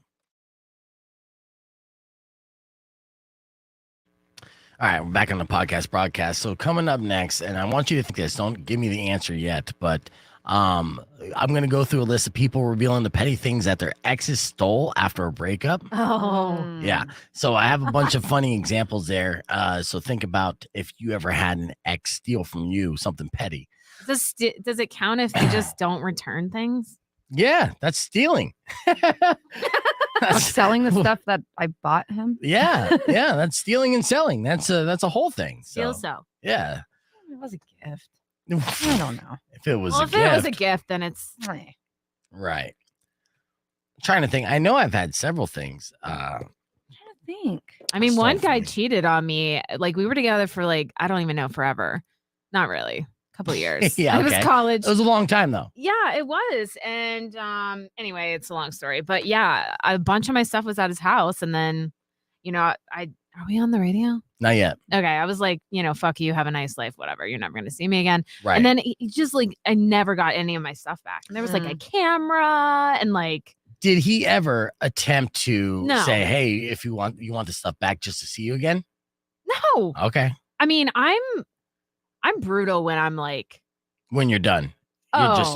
All right, we're back on the podcast broadcast. So coming up next, and I want you to think this, don't give me the answer yet, but I'm going to go through a list of people revealing the petty things that their exes stole after a breakup. Oh. Yeah. So I have a bunch of funny examples there. So think about if you ever had an ex steal from you something petty. Does it count if they just don't return things? Yeah, that's stealing. I'm selling the stuff that I bought him. Yeah, that's stealing and selling. That's a whole thing. Steal so. Yeah. It was a gift. I don't know. If it was Well, a if gift, it was a gift, then it's right. Trying to think. I know I've had several things. I think. I mean, Stole one from guy me. cheated on me. Like we were together for like, I don't even know, forever. Not really. A couple years. Yeah, It was okay. college. It was a long time though. Yeah, it was. And anyway, it's a long story. But yeah, a bunch of my stuff was at his house. And then, are we on the radio? Not yet. Okay. I was like, fuck you, have a nice life, whatever. You're never gonna see me again. Right. And then he just like I never got any of my stuff back. And there was like a camera and like Did he ever attempt to No. say, "Hey, if you want the stuff back just to see you again"? no. Okay. I mean, I'm brutal when I'm like, When you're done.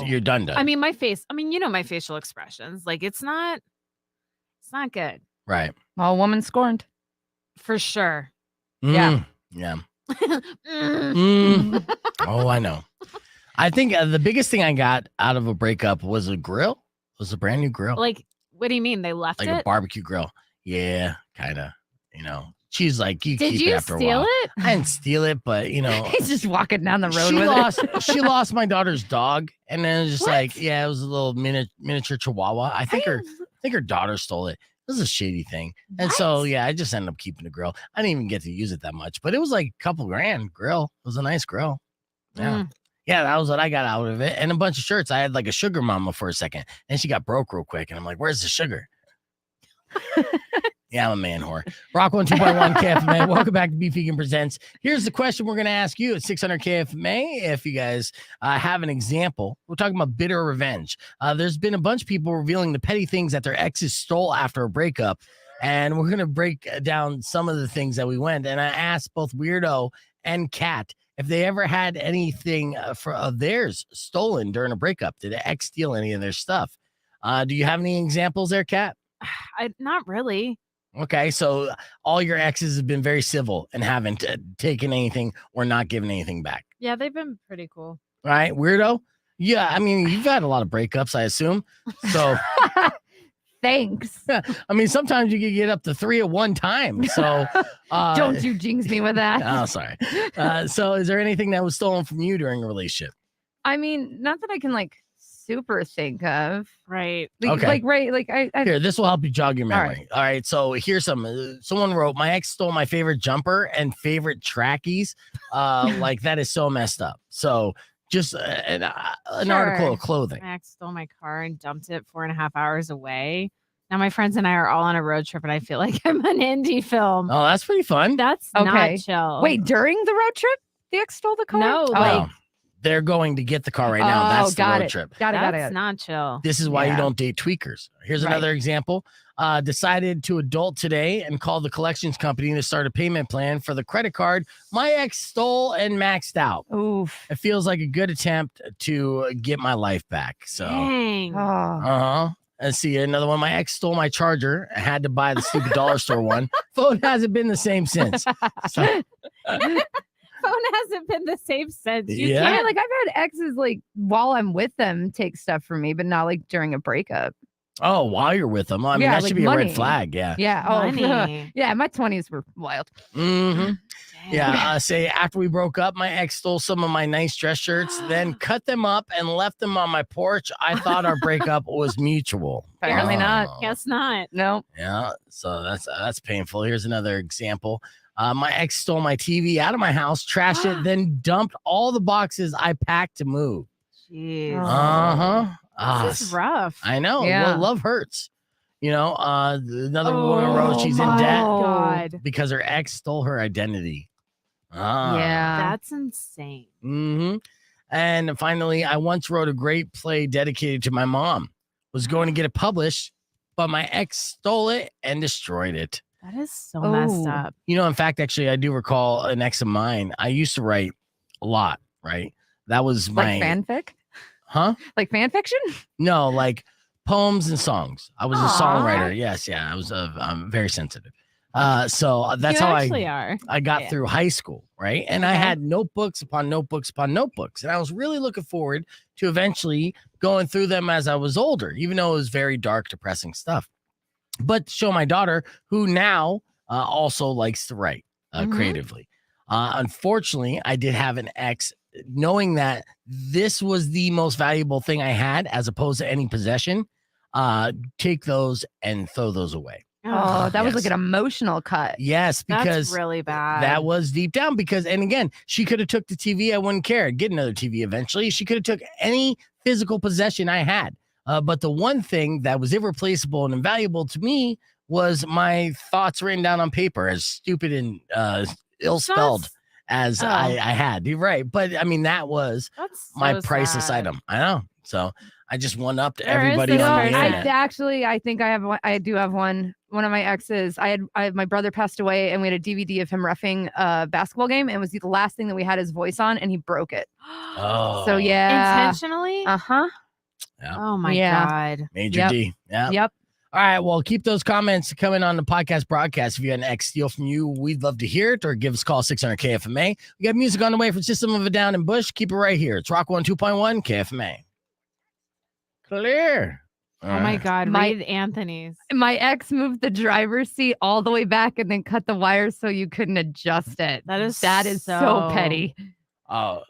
You're done. I mean, my face, my facial expressions. Like it's not good. Right. Well, woman scorned. For sure. Yeah. Yeah. Mm. Oh, I know. I think the biggest thing I got out of a breakup was a grill. It was a brand new grill. Like, what do you mean? They left Like it? a barbecue grill. Yeah, kind of. She's like, you Did keep you it after a steal while. it? I didn't steal it, but He's just walking down the road with she lost my daughter's dog, and then it was just What? like, yeah, it was a little miniature Chihuahua. I think her daughter stole it. It was a shady thing, and so What? yeah, I just ended up keeping the grill. I didn't even get to use it that much, but it was like a couple grand grill. It was a nice grill. Yeah. Yeah, that was what I got out of it. And a bunch of shirts. I had like a sugar mama for a second. And she got broke real quick. And I'm like, where's the sugar? Yeah, I'm a man whore. Rock 102.1 KFMA. Welcome back to Beef Vegan Presents. Here's the question we're going to ask you at 600 KFMA. If you guys have an example, we're talking about bitter revenge. There's been a bunch of people revealing the petty things that their exes stole after a breakup. And we're going to break down some of the things that we went. And I asked both Weirdo and Kat if they ever had anything of theirs stolen during a breakup. Did an ex steal any of their stuff? Do you have any examples there, Kat? Not really. Okay, so all your exes have been very civil and haven't taken anything or not given anything back. Yeah, they've been pretty cool. All right, Weirdo? Yeah, I mean, you've had a lot of breakups, I assume. So, Thanks. I mean, sometimes you can get up to 3 at one time. So, Don't you jinx me with that. Oh, sorry. So, is there anything that was stolen from you during a relationship? I mean, not that I can super think of. Right. Okay. I Here, this will help you jog your All memory. All right. So here's some. Someone wrote, "My ex stole my favorite jumper and favorite trackies." Like that is so messed up. So just an article of clothing. My ex stole my car and dumped it 4.5 hours away. Now my friends and I are all on a road trip, and I feel like I'm an indie film. Oh, that's pretty fun. That's Okay. not chill. Wait, during the road trip, the ex stole the car? No, Oh. like they're going to get the car right now. That's the got road it. trip. Got that's it. not chill. This is why you Yeah. don't date tweakers. Here's Right. another example. Decided to adult today and called the collections company to start a payment plan for the credit card my ex stole and maxed out. Oof. It feels like a good attempt to get my life back. So, Dang. Oh. uh-huh. Let's see another one. My ex stole my charger. I had to buy the stupid dollar store one. Phone hasn't been the same since. So, Phone hasn't been the same since. You Yeah. I mean, can't. I've had exes while I'm with them take stuff from me, but not during a breakup. Oh, while you're with them, I mean Yeah, that like should be a money. red flag. Yeah. Yeah. Oh, Money. yeah. My 20s were wild. Mm-hmm. Damn. Yeah. Say after we broke up, my ex stole some of my nice dress shirts, then cut them up and left them on my porch. I thought our breakup was mutual. Apparently not. Oh. Guess not. No. Yeah, so that's painful. Here's another example. My ex stole my TV out of my house, trashed it, then dumped all the boxes I packed to move. Jeez. Oh. This is rough. I know. Yeah. Well, love hurts. You know, another woman wrote she's in my debt God. because her ex stole her identity. Yeah. That's insane. Mm-hmm. And finally, I once wrote a great play dedicated to my mom. Was going to get it published, but my ex stole it and destroyed it. That is so messed Oh. up. You know, in fact, actually, I do recall an ex of mine. I used to write a lot, right? That was my Like fanfic? huh? Like fan fiction? No, like poems and songs. I was a Aw. songwriter. Yes, yeah. I'm very sensitive. So that's you how actually are. I got Yeah. through high school, right? And I Okay. had notebooks upon notebooks upon notebooks. And I was really looking forward to eventually going through them as I was older, even though it was very dark, depressing stuff. But to show my daughter, who now also likes to write Mhm. creatively. Unfortunately, I did have an ex, knowing that this was the most valuable thing I had as opposed to any possession, take those and throw those away. Oh, that was like Yes. an emotional cut. Yes, because That's really bad. that was deep down. Because, and again, she could have took the TV. I wouldn't care. I'd get another TV eventually. She could have took any physical possession I had. But the one thing that was irreplaceable and invaluable to me was my thoughts written down on paper, as stupid and ill-spelled That's- as Oh. I had. You're right. But I mean, that was That's my so priceless sad. item. I know. So I just one upped There is everybody this on the person. internet. I think I have one. I do have one. One of my exes. My brother passed away, and we had a DVD of him reffing a basketball game, and it was the last thing that we had his voice on, and he broke it. Oh, So yeah. Intentionally? Uh-huh. Yeah. Oh my Yeah. God. Major Yep. D. Yeah. Yep. All right. Well, keep those comments coming on the podcast broadcast. If you had an ex steal from you, we'd love to hear it, or give us a call 600 KFMA. We got music on the way from System of a Down and Bush. Keep it right here. It's Rock 102.1 KFMA. Clear. Oh my God. My- Read Anthony's. My ex moved the driver's seat all the way back and then cut the wires so you couldn't adjust it. That is so so- petty. Oh,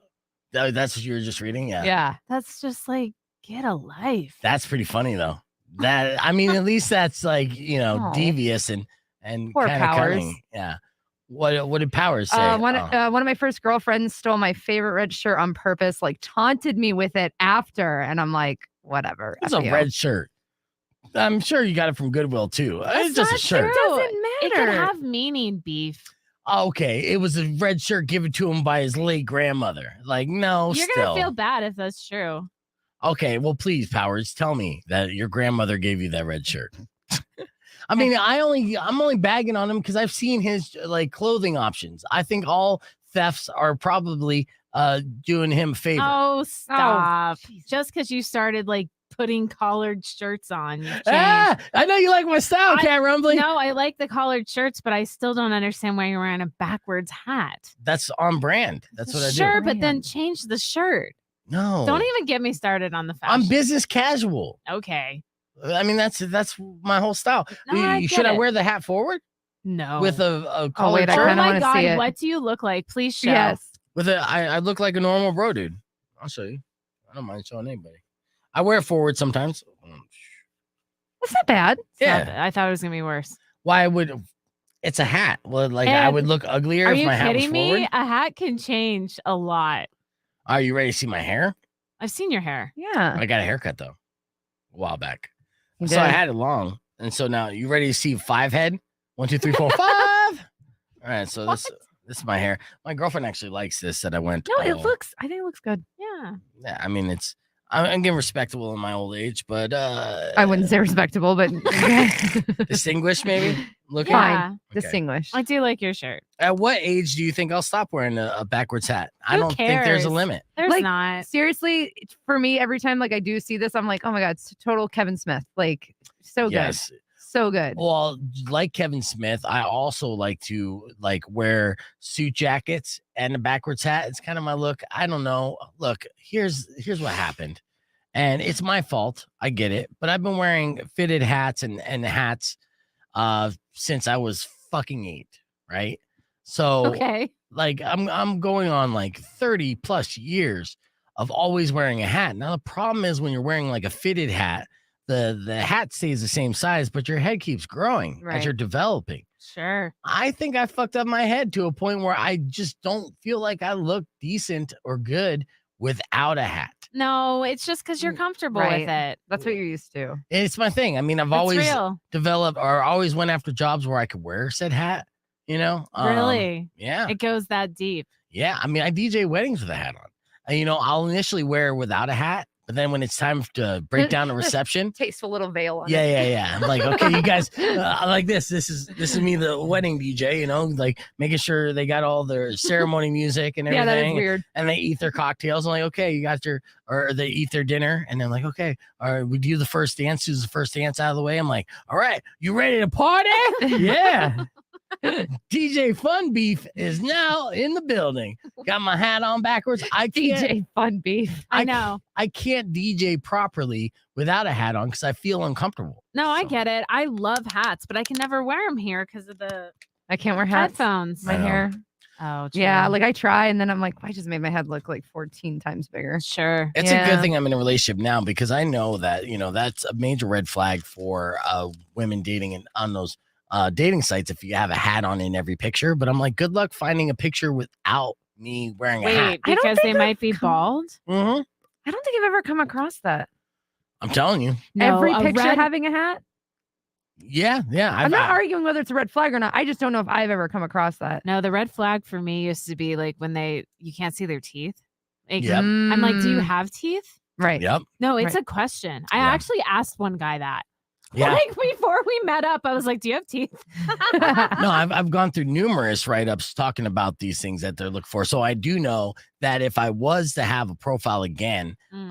that's what you were just reading? Yeah. Yeah. That's just like, get a life. That's pretty funny, though. That, I mean, at least that's like, you know, Aw. devious and Poor kind of Powers. cunning. Yeah. What did Powers say? One Oh. of my first girlfriends stole my favorite red shirt on purpose, like taunted me with it after, and I'm like, whatever. It's F a you. red shirt. I'm sure you got it from Goodwill too. It's just a not shirt. true. It doesn't It matter. could have meaning, beef. Okay, it was a red shirt given to him by his late grandmother. Like, no, You're still. gonna feel bad if that's true. Okay, well, please, Powers, tell me that your grandmother gave you that red shirt. I mean, I'm only bagging on him because I've seen his like clothing options. I think all thefts are probably doing him a favor. Oh, stop. Just because you started like putting collared shirts on, you've changed. I know you like my style, Kat Rumbley. No, I like the collared shirts, but I still don't understand why you're wearing a backwards hat. That's on brand. That's what I do. Sure, but then change the shirt. No, Don't even get me started on the fashion. I'm business casual. Okay. I mean, that's my whole style. No, I Should get I it. wear the hat forward No. with a wait, collared I Oh shirt? kinda my wanna God, see it. what do you look like? Please show. Yes. With I look like a normal bro, dude. I'll show you. I don't mind showing anybody. I wear it forward sometimes. That's not bad. Yeah. Stop it. I thought it was gonna be worse. Why would? It's a hat. Well, like I And would look uglier Are if you my hat was kidding forward. me? A hat can change a lot. Are you ready to see my hair? I've seen your hair. Yeah. I got a haircut though, a while back. You So I did. had it long, and so now you ready to see 5 head? 1, 2, 3, 4, 5. All right, so this is my hair. My girlfriend actually likes this. That I went. No, I think it looks good. Yeah. Yeah, I mean I'm getting respectable in my old age, but I wouldn't say respectable, but distinguished maybe. Looking. Yeah. Okay. distinguished. I do like your shirt. At what age do you think I'll stop wearing a backwards hat? I Who don't think there's a cares? limit. There's Like, not. Seriously, for me, every time like I do see this, I'm like, oh my God, it's total Kevin Smith. Like, so Yes. good. So good. Well, like Kevin Smith, I also like to wear suit jackets and a backwards hat. It's kind of my look. I don't know. Look, here's what happened. And it's my fault. I get it. But I've been wearing fitted hats and hats since I was fucking 8, right? So Okay. like I'm going on like 30 plus years of always wearing a hat. Now the problem is when you're wearing like a fitted hat, the hat stays the same size, but your head keeps growing Right. as you're developing. Sure. I think I fucked up my head to a point where I just don't feel like I look decent or good without a hat. No, it's just because you're comfortable with it. That's what you're used to. It's my thing. I mean, I've It's always real. developed or always went after jobs where I could wear said hat, you know? Really? Yeah. It goes that deep. Yeah. I mean, I DJ weddings with a hat on. And, you know, I'll initially wear without a hat, but then when it's time to break down a reception, Tasteful little veil on yeah, it. yeah, yeah. I'm like, okay, you guys, I like this. This is me, the wedding DJ. You know, like making sure they got all their ceremony music and Yeah, everything. that is weird. And they eat their cocktails. I'm like, okay, you got your, or they eat their dinner. And then like, okay, all right, we do the first dance. Who's the first dance out of the way? I'm like, all right, you ready to party? Yeah. DJ Fun Beef is now in the building. Got my hat on backwards. I can't. DJ Fun Beef. I know. I can't DJ properly without a hat on because I feel uncomfortable. No, I So- get it. I love hats, but I can never wear them here because of the I can't wear hats. headphones. My I know. hair. Oh, Yeah, true. like I try and then I'm like, I just made my head look like 14 times bigger. Sure. It's a Yeah. good thing I'm in a relationship now because I know that, you know, that's a major red flag for women dating and on those dating sites if you have a hat on in every picture. But I'm like, good luck finding a picture without me wearing a hat. Wait, I don't because they think might be I've bald? Mhm. I don't think I've ever come across that. I'm telling you. No, Every a picture red- having a hat. Yeah. I'm not arguing whether it's a red flag or not. I just don't know if I've ever come across that. No, the red flag for me used to be like when you can't see their teeth. Like, Yep. I'm like, do you Mm, have teeth? right? Yep. No, it's Right. a question. I Yeah. actually asked one guy that. Yeah. Like before we met up, I was like, do you have teeth? No, I've gone through numerous write-ups talking about these things that they're looking for. So I do know that if I was to have a profile again, Mm.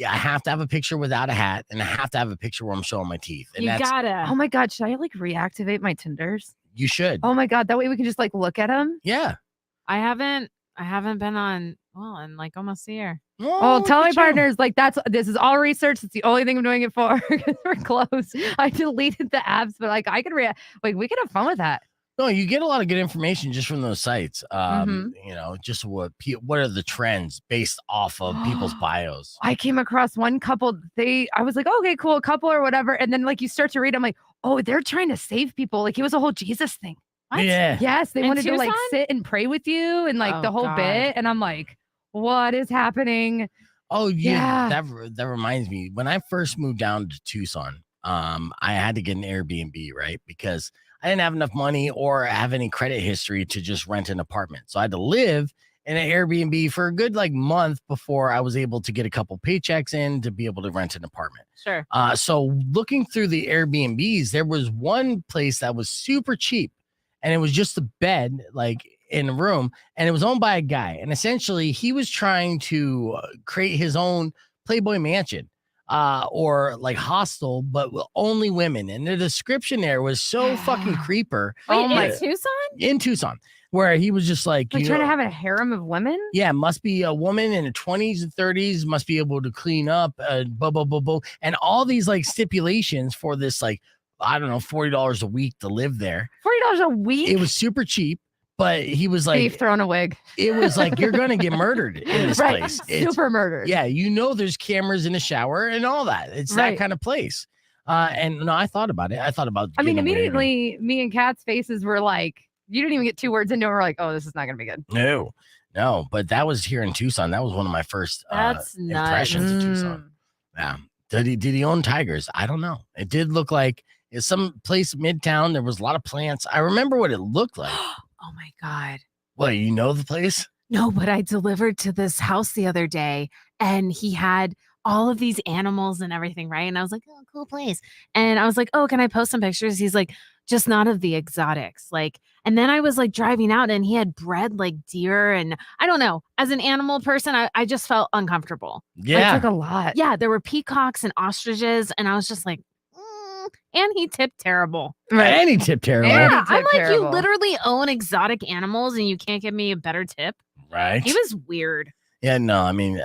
I have to have a picture without a hat, and I have to have a picture where I'm showing my teeth. And You that's gotta. Oh my god, should I like reactivate my Tinders? you should. Oh my god, that way we can just like look at them. Yeah. I haven't been on in like almost a year. Oh, tell look my at you. partners like this is all research. It's the only thing I'm doing it for because we're close. I deleted the apps, but like I could we could have fun with that. No, you get a lot of good information just from those sites. Mhm. You know, just what are the trends based off of people's bios. I came across one couple. I was like, okay, cool, couple or whatever. And then like you start to read, I'm like, oh, they're trying to save people. Like it was a whole Jesus thing. What? Yeah. Yes, they In wanted to like Tucson? sit and pray with you and like Oh, the whole God. bit. And I'm like, what is happening? Oh yeah, Yeah. that reminds me. When I first moved down to Tucson, I had to get an Airbnb, right? Because I didn't have enough money or have any credit history to just rent an apartment. So I had to live in an Airbnb for a good like month before I was able to get a couple paychecks in to be able to rent an apartment. Sure. So looking through the Airbnbs, there was one place that was super cheap, and it was just a bed, like in a room, and it was owned by a guy. And essentially, he was trying to create his own Playboy mansion, or like hostel, but with only women. And the description there was so fucking creeper. Wait, Oh in my- Tucson? In Tucson, where he was just like, Like you trying know, to have a harem of women? yeah, must be a woman in her 20s and 30s, must be able to clean up, blah, blah, blah, blah. And all these like stipulations for this, like, I don't know, $40 a week to live there. $40 a week? It was super cheap, but he was like, Thief throwing a wig. it was like, you're going to get murdered in this Right. place. It's, Super murdered. yeah, you know, there's cameras in the shower and all that. It's that Right. kind of place. And no, I thought about it. I thought about, I mean, getting a Airbnb. immediately, me and Kat's faces were like, you didn't even get 2 words into it. We're like, oh, this is not going to be good. No, but that was here in Tucson. That was one of my first That's nuts. impressions of Tucson. Yeah. Did he own tigers? I don't know. It did look like it's some place midtown. There was a lot of plants. I remember what it looked like. Oh my God. What, you know the place? No, but I delivered to this house the other day and he had all of these animals and everything, right? And I was like, oh, cool place. And I was like, oh, can I post some pictures? He's like, just not of the exotics. Like, and then I was like driving out and he had bred like deer. And I don't know, as an animal person, I just felt uncomfortable. Yeah. It took a lot. Yeah, there were peacocks and ostriches. And I was just like, and he tipped terrible. Any tip terrible. Yeah. Yeah, he I'm tipped like, terrible. you literally own exotic animals and you can't give me a better tip. Right. He was weird. Yeah, no, I mean,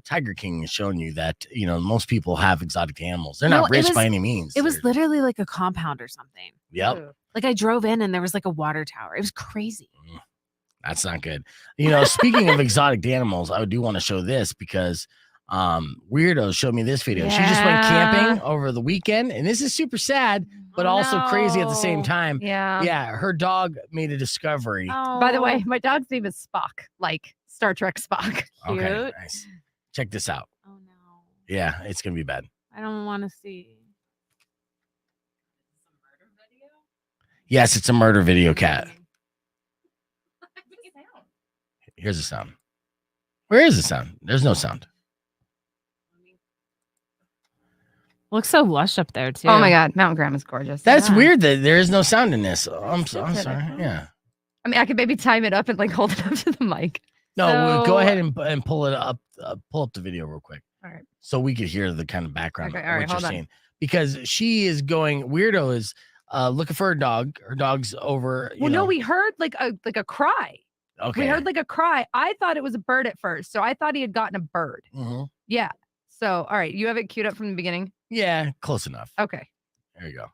Tiger King is showing you that most people have exotic animals. They're No, not it rich was- by any means. It was They're- literally like a compound or something. Yep. Like I drove in and there was like a water tower. It was crazy. That's not good. Speaking of exotic animals, I do want to show this because Weirdo showed me this video. She just went camping over the weekend, and this is super sad, but also crazy at the same No. time. Yeah. Yeah, her dog made a discovery. By the way, my dog's name is Spock, like Star Trek Spock. Okay, cute. nice. Check this out. Oh no. Yeah, it's gonna be bad. I don't want to see. Yes, it's a murder video, Kat. Here's the sound. Where is the sound? There's no sound. Looks so lush up there too. Oh my God, Mountain Graham is gorgeous. That's Yeah. weird that there is no sound in this. I'm sorry. Stupid. Yeah. I mean, I could maybe time it up and like hold it up to the mic. No, go So- ahead and pull it up. Pull up the video real quick. All right. So we could hear the kind of background Okay, of all right, what you're hold on. saying. Because she is going, Weirdo is looking for her dog. Her dog's over. Well, no, we heard like a cry. Okay. We heard like a cry. I thought it was a bird at first, so I thought he had gotten a bird. Mhm. Yeah. So, all right, you have it queued up from the beginning. Yeah, close enough. Okay. There you go.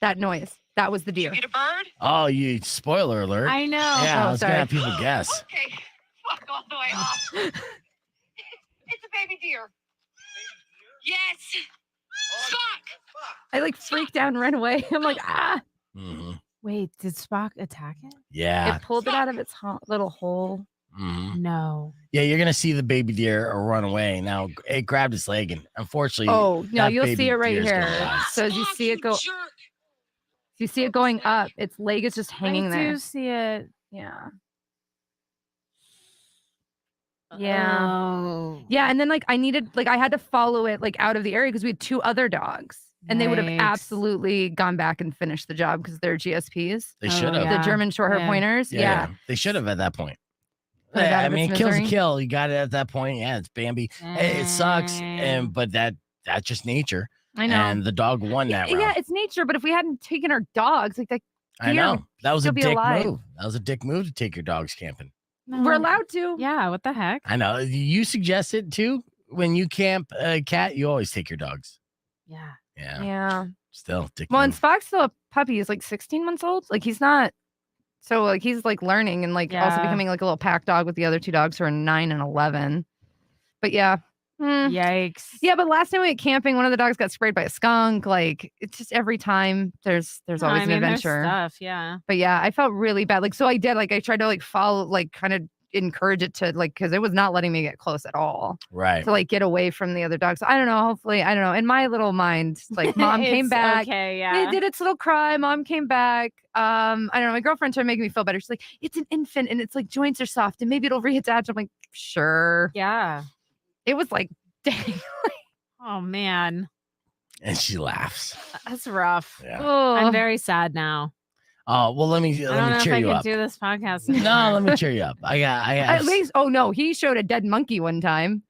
That noise. That was the deer. Get a bird? Oh, you spoiler alert. I know. yeah, I Oh, was sorry. gonna have people guess. Okay. Fuck all the way off. It's a baby deer. Yes. Fuck. I like freaked out and ran away. I'm like, ah. hmm Wait, did Spock attack it? Yeah. It pulled it out of its little hole. hmm No. Yeah, you're gonna see the baby deer run away. Now it grabbed its leg, and unfortunately, Oh no, that you'll baby see it right deer's here. gonna die. So as you see it go, Fuck, you jerk. you see it going up. Its leg is just hanging I there. do see it. Yeah. Yeah. Oh. Yeah, and then like I had to follow it like out of the area because we had two other dogs, and they would have Yikes. absolutely gone back and finished the job because they're GSPs, They Oh, should have. yeah. the German Shorthair Yeah. pointers. Yeah. They should have at that point. Put it out I of mean, its kill's a misery. kill. You got it at that point. Yeah, it's Bambi. It sucks, but that's just nature. I know. And the dog won that round. Yeah, it's nature, but if we hadn't taken our dogs, like that, I deer know. would That was a still be dick alive. move. That was a dick move to take your dogs camping. we're allowed to. Yeah, what the heck? I know. You suggest it too. When you camp, Kat, you always take your dogs. Yeah. Yeah. Yeah. Still, dick Well, and move. Spock's still a puppy. He's like 16 months old. Like he's not. So like he's like learning and like also Yeah. becoming like a little pack dog with the other two dogs who are 9 and 11. But yeah. Yikes. Yeah, but last time we went camping, one of the dogs got sprayed by a skunk. Like it's just every time there's always I an mean, there's adventure. stuff, yeah. But yeah, I felt really bad. Like so I did like I tried to like follow like kind of encourage it to like because it was not letting me get close at all Right. to like get away from the other dogs. I don't know. Hopefully, I don't know. In my little mind, like mom came It's back. Okay, yeah. It did its little cry. Mom came back. I don't know. My girlfriend tried to make me feel better. She's like, it's an infant and it's like joints are soft and maybe it'll reattach. I'm like, sure. Yeah. It was like, dang. Oh man. And she laughs. That's rough. Yeah. Oh. I'm very sad now. Oh, well, let me I don't know if cheer I you can up. do this podcast. No, anymore. let me cheer you up. I At least, oh no, he showed a dead monkey one time.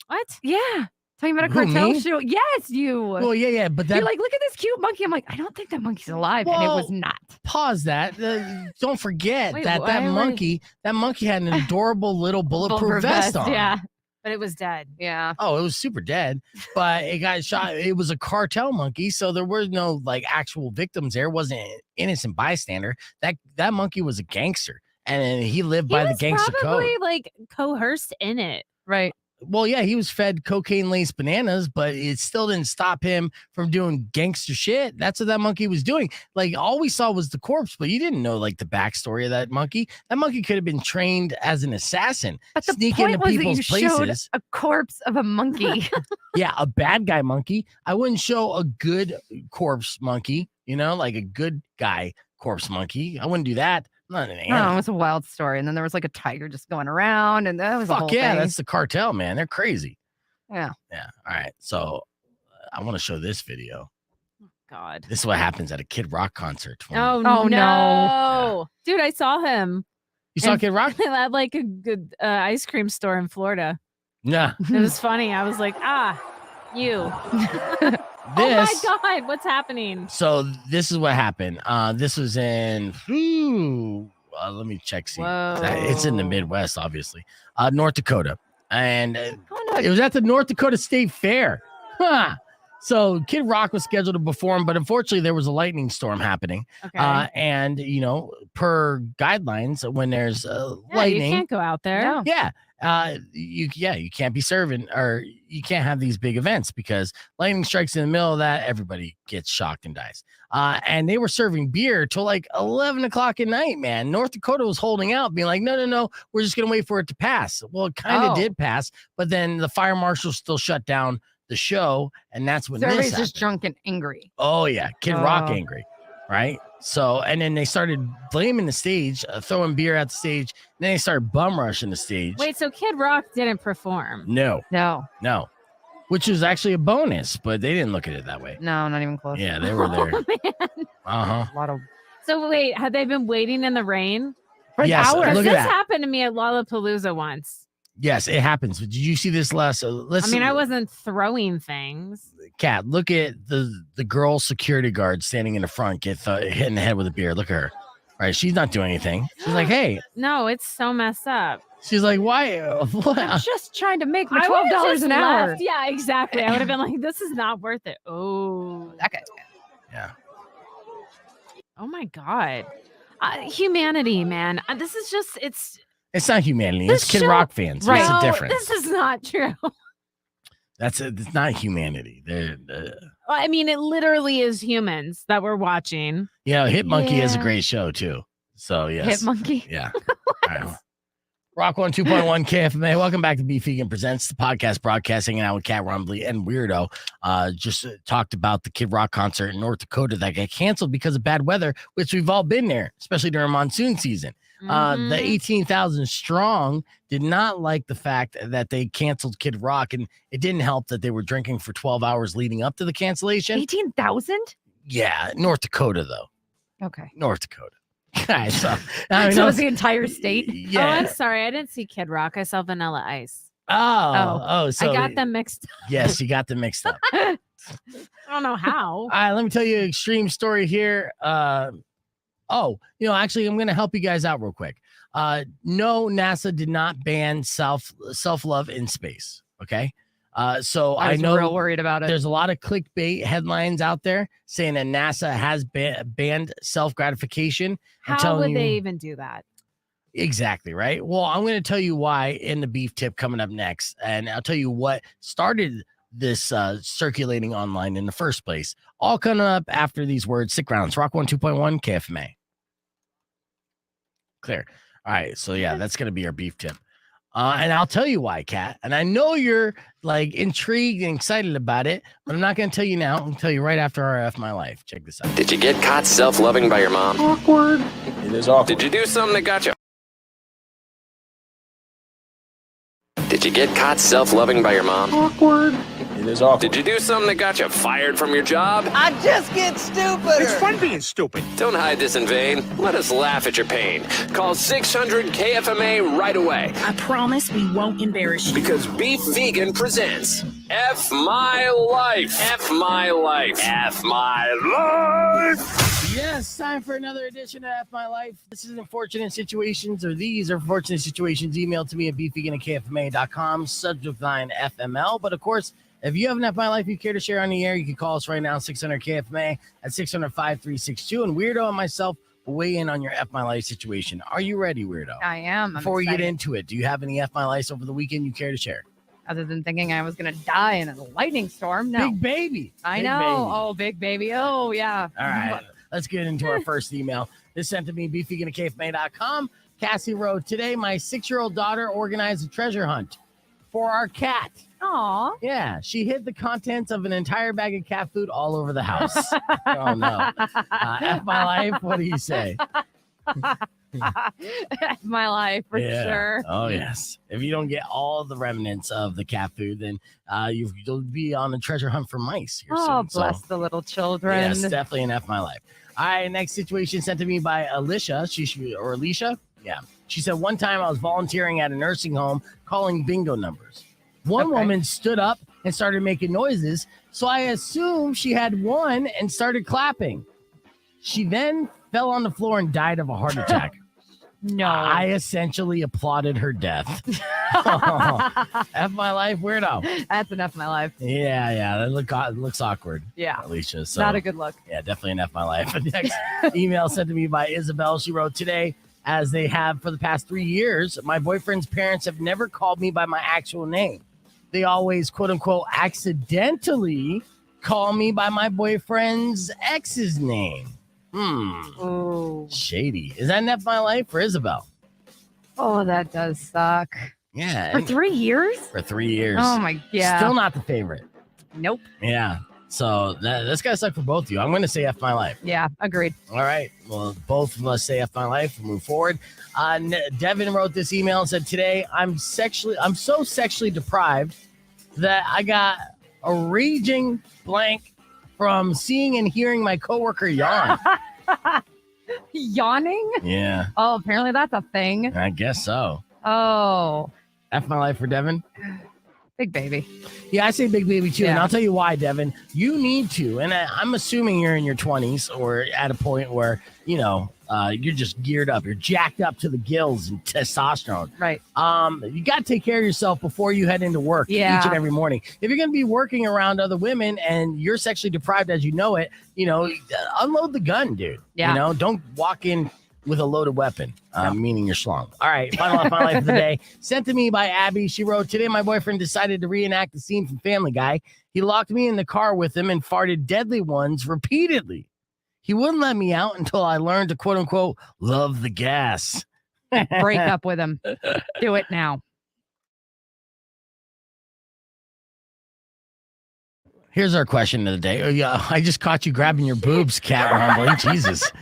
What? Yeah. Talking about a Who, cartel me? show. Yes, you. Well, yeah, but that You're like, look at this cute monkey. I'm like, I don't think that monkey's alive. And it was Well, not. pause that. Don't forget Wait, that why were- that monkey had an adorable little bulletproof vest on. Yeah. But it was dead. Yeah. Oh, it was super dead, but it got shot. It was a cartel monkey, so there were no like actual victims there. It wasn't an innocent bystander. That monkey was a gangster, and he lived by he the was gangster probably code. like coerced in it. Right. Well, yeah, he was fed cocaine laced bananas, but it still didn't stop him from doing gangster shit. That's what that monkey was doing. Like all we saw was the corpse, but you didn't know like the backstory of that monkey. That monkey could have been trained as an assassin, But the sneak point into was that people's you showed places. a corpse of a monkey. Yeah, a bad guy monkey. I wouldn't show a good corpse monkey, like a good guy corpse monkey. I wouldn't do that. I'm not an I don't know, animal. it was a wild story. And then there was like a tiger just going around, and that was a whole Fuck yeah, thing. that's the cartel, man. They're crazy. Yeah. Yeah. All right. So I want to show this video. God. This is what happens at a Kid Rock concert. Oh, Oh, no. no. Dude, I saw him. You saw and- Kid Rock? At like a good ice cream store in Florida. Yeah. It was funny. I was like, you. Oh This. my God. What's happening? So this is what happened. This was in let me check. See, Whoa. it's in the Midwest, obviously. North Dakota, and it was at the North Dakota State Fair. Huh. So Kid Rock was scheduled to perform, but unfortunately there was a lightning storm happening. Okay. And per guidelines, when there's lightning, you can't go out there. No. yeah, you can't be serving, or you can't have these big events because lightning strikes in the middle of that, everybody gets shocked and dies. And they were serving beer till like 11 o'clock at night, man. North Dakota was holding out, being like, no, we're just gonna wait for it to pass. Well, it kind of did pass, but then the fire marshal still shut down the show, and that's when So this everybody's just happened. drunk and angry. Oh yeah, Kid Rock Oh. angry, right? So, and then they started blaming the stage, throwing beer at the stage. And then they started bum rushing the stage. Wait, so Kid Rock didn't perform? No, No, which was actually a bonus, but they didn't look at it that way. no, not even close. Yeah, they were there. Oh, man. Uh-huh. A lot of So wait, had they been waiting in the rain? for Yes, hours. look at This that. happened to me at Lollapalooza once. Yes, it happens. But did you see this last? Listen, I mean, I wasn't throwing things. Kat, look at the girl security guard standing in the front, get hit in the head with a beer. Look at her. All right, she's not doing anything. She's like, hey. No, it's so messed up. She's like, why? What? I'm just trying to make my I would've $12 just an hour. left. Yeah, exactly. I would have been like, this is not worth it. Oh, That guy's Yeah. oh my God. Humanity, man. This is just, It's not humanity. This It's Kid show- Rock fans. Right. There's a No, difference. This is not true. It's not humanity. I mean, it literally is humans that we're watching. Hit Monkey is a Yeah. great show too. So yes. Hit monkey. Yeah. All right. Rock 102.1 KFMA. Welcome back to Beef Vegan Presents, the podcast broadcasting out with Kat Rumbley and Weirdo. Just talked about the Kid Rock concert in North Dakota that got canceled because of bad weather, which we've all been there, especially during monsoon season. The Mhm. 18,000 strong did not like the fact that they canceled Kid Rock, and it didn't help that they were drinking for 12 hours leading up to the cancellation. 18,000? Yeah, North Dakota though. Okay. North Dakota. Guys, so, I mean, So that it was was- the entire state? Oh, yeah. I'm sorry. I didn't see Kid Rock. I saw Vanilla Ice. So I got them mixed up. Yes, you got them mixed up. I don't know how. All right, let me tell you an extreme story here. Actually, I'm going to help you guys out real quick. No, NASA did not ban self-love in space. Okay. So I I was know real worried about it. there's a lot of clickbait headlines out there saying that NASA has banned self-gratification. I'm How telling would you- they even do that? Exactly, right? Well, I'm going to tell you why in the beef tip coming up next. And I'll tell you what started this circulating online in the first place. All coming up after these words. Stick around. It's Rock 102.1 KFMA. Clear. All right. So, yeah, that's going to be our beef tip. And I'll tell you why, Kat. And I know you're like intrigued and excited about it, but I'm not going to tell you now. I'm going to tell you right after our F My Life. Check this out. Did you get caught self-loving by your mom? Awkward. It is awkward. Did you do something that got you? Did you get caught self-loving by your mom? Awkward. It is awkward. Did you do something that got you fired from your job? I just get stupider. It's fun being stupid. Don't hide this in vain. Let us laugh at your pain. Call 600 KFMA right away. I promise we won't embarrass you. Because Beef Vegan presents F My Life. F My Life. F My Life. Yes, time for another edition of F My Life. This is unfortunate situations, or these are fortunate situations. Email to me at beefvegan@kfma.com, subject line FML. But of course, if you have an F My Life you care to share on the air, you can call us right now, 600 KFMA at 600-5362. And Weirdo and myself will weigh in on your F My Life situation. Are you ready, Weirdo? I am. I'm Before we get excited. into it, do you have any F My Lives over the weekend you care to share? Other than thinking I was going to die in a lightning storm. No. Big baby. I Big know. baby. Oh, big baby. Oh, yeah. All right, let's get into our first email. This sent to me, beefvegan@kfma.com. Cassie wrote, today my 6-year-old daughter organized a treasure hunt for our cat. Aw. Yeah, she hid the contents of an entire bag of cat food all over the house. Oh, no. F My Life, what do you say? My life, for Yeah. sure. Oh, yes. If you don't get all the remnants of the cat food, then you'll be on a treasure hunt for mice here Oh, soon. So, bless the little children. yes, definitely an F My Life. All right, next situation sent to me by Alicia. Alicia? Yeah. She said, one time I was volunteering at a nursing home calling bingo numbers. One Okay. woman stood up and started making noises, so I assumed she had won and started clapping. She then fell on the floor and died of a heart attack. No. I essentially applauded her death. F my life, weirdo. That's enough of my life. Yeah. That looks awkward, Yeah. Alicia. So, Not a good look. yeah, definitely an F my life. The next email sent to me by Isabel. She wrote, today, as they have for the past 3 years, my boyfriend's parents have never called me by my actual name. They always, quote unquote, accidentally call me by my boyfriend's ex's name. Oh. Shady. Is that an F my life for Isabel? Oh, that does suck. Yeah. For 3 years? For 3 years. Oh my god. Still not the favorite. Nope. Yeah. So that's gotta suck for both of you. I'm gonna say F my life. Yeah, agreed. All right. Well, both of us say F my life. We'll move forward. Devin wrote this email and said, today I'm so sexually deprived that I got a raging blank from seeing and hearing my coworker yawn. Yawning? Yeah. Oh, apparently that's a thing. I guess so. Oh, F my life for Devin. big baby. Yeah, I say big baby too. And Yeah. I'll tell you why, Devin. You need to. And I'm assuming you're in your 20s or at a point where, you're just geared up. You're jacked up to the gills and testosterone. Right. You got to take care of yourself before you head into work each and every morning. If you're going to be working around other women and you're sexually deprived as you know it, unload the gun, dude. Yeah. Don't walk in with a loaded weapon, meaning you're schlong. All right, final F my life of the day. Sent to me by Abby. She wrote, today my boyfriend decided to reenact the scene from Family Guy. He locked me in the car with him and farted deadly ones repeatedly. He wouldn't let me out until I learned to, quote unquote, love the gas. Break up with him. Do it now. Here's our question of the day. Oh, yeah, I just caught you grabbing your boobs, Kat Rumbley. Jesus.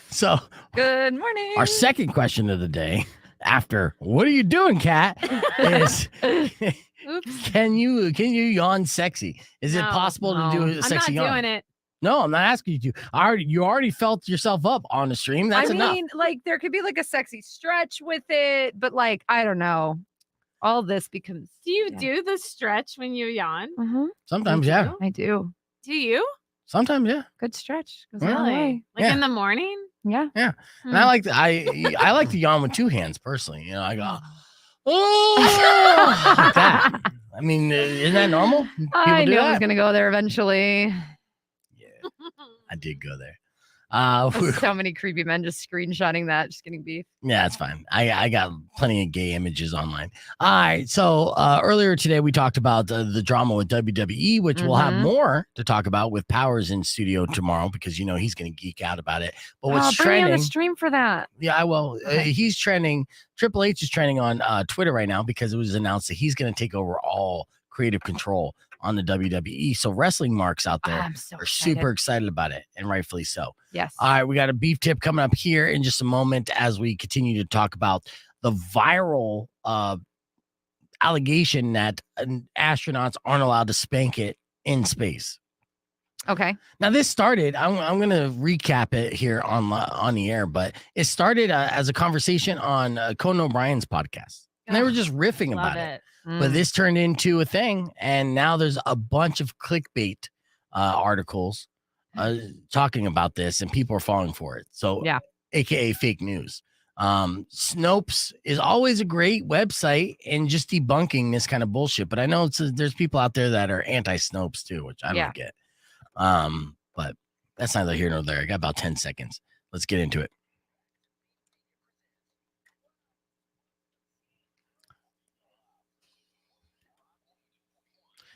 So, Good morning. our second question of the day, after what are you doing, Kat, is Oops. can you yawn sexy? Is it No, possible to do a I'm sexy not yawn? doing it. No, I'm not asking you to. You already felt yourself up on the stream. That's I enough. mean, like there could be like a sexy stretch with it, but like I don't know. All this becomes. Do you Yeah. do the stretch when you yawn? Sometimes, yeah. I do. Do you? Sometimes, yeah. Good stretch. Goes Yeah. a long Really? way. Like Yeah. in the morning? Yeah. Yeah. Hmm. And I like I like to yawn with two hands personally. I go, oh, like that. I mean, isn't that normal? People I do knew I that? was gonna go there eventually. Yeah, I did go there. So many creepy men just screenshotting that, just getting beef. Yeah, it's fine. I got plenty of gay images online. All right. So earlier today, we talked about the drama with WWE, which we'll have Mhm. more to talk about with Powers in studio tomorrow because, he's going to geek out about it. But what's Bring me on trending? the stream for that. Yeah, I will. Okay. He's trending. Triple H is trending on Twitter right now because it was announced that he's going to take over all creative control on the WWE. So wrestling marks out there I'm so are excited. super excited about it, and rightfully so. Yes. All right, we got a beef tip coming up here in just a moment as we continue to talk about the viral allegation that astronauts aren't allowed to spank it in space. Okay. Now, this started, I'm going to recap it here on the air, but it started as a conversation on Conan O'Brien's podcast. And they were just riffing Love about it. it. But this turned into a thing, and now there's a bunch of clickbait articles talking about this, and people are falling for it. So, Yeah. AKA fake news. Snopes is always a great website and just debunking this kind of bullshit. But I know there's people out there that are anti-Snopes too, which I don't Yeah. get. But that's neither here nor there. I got about 10 seconds. Let's get into it.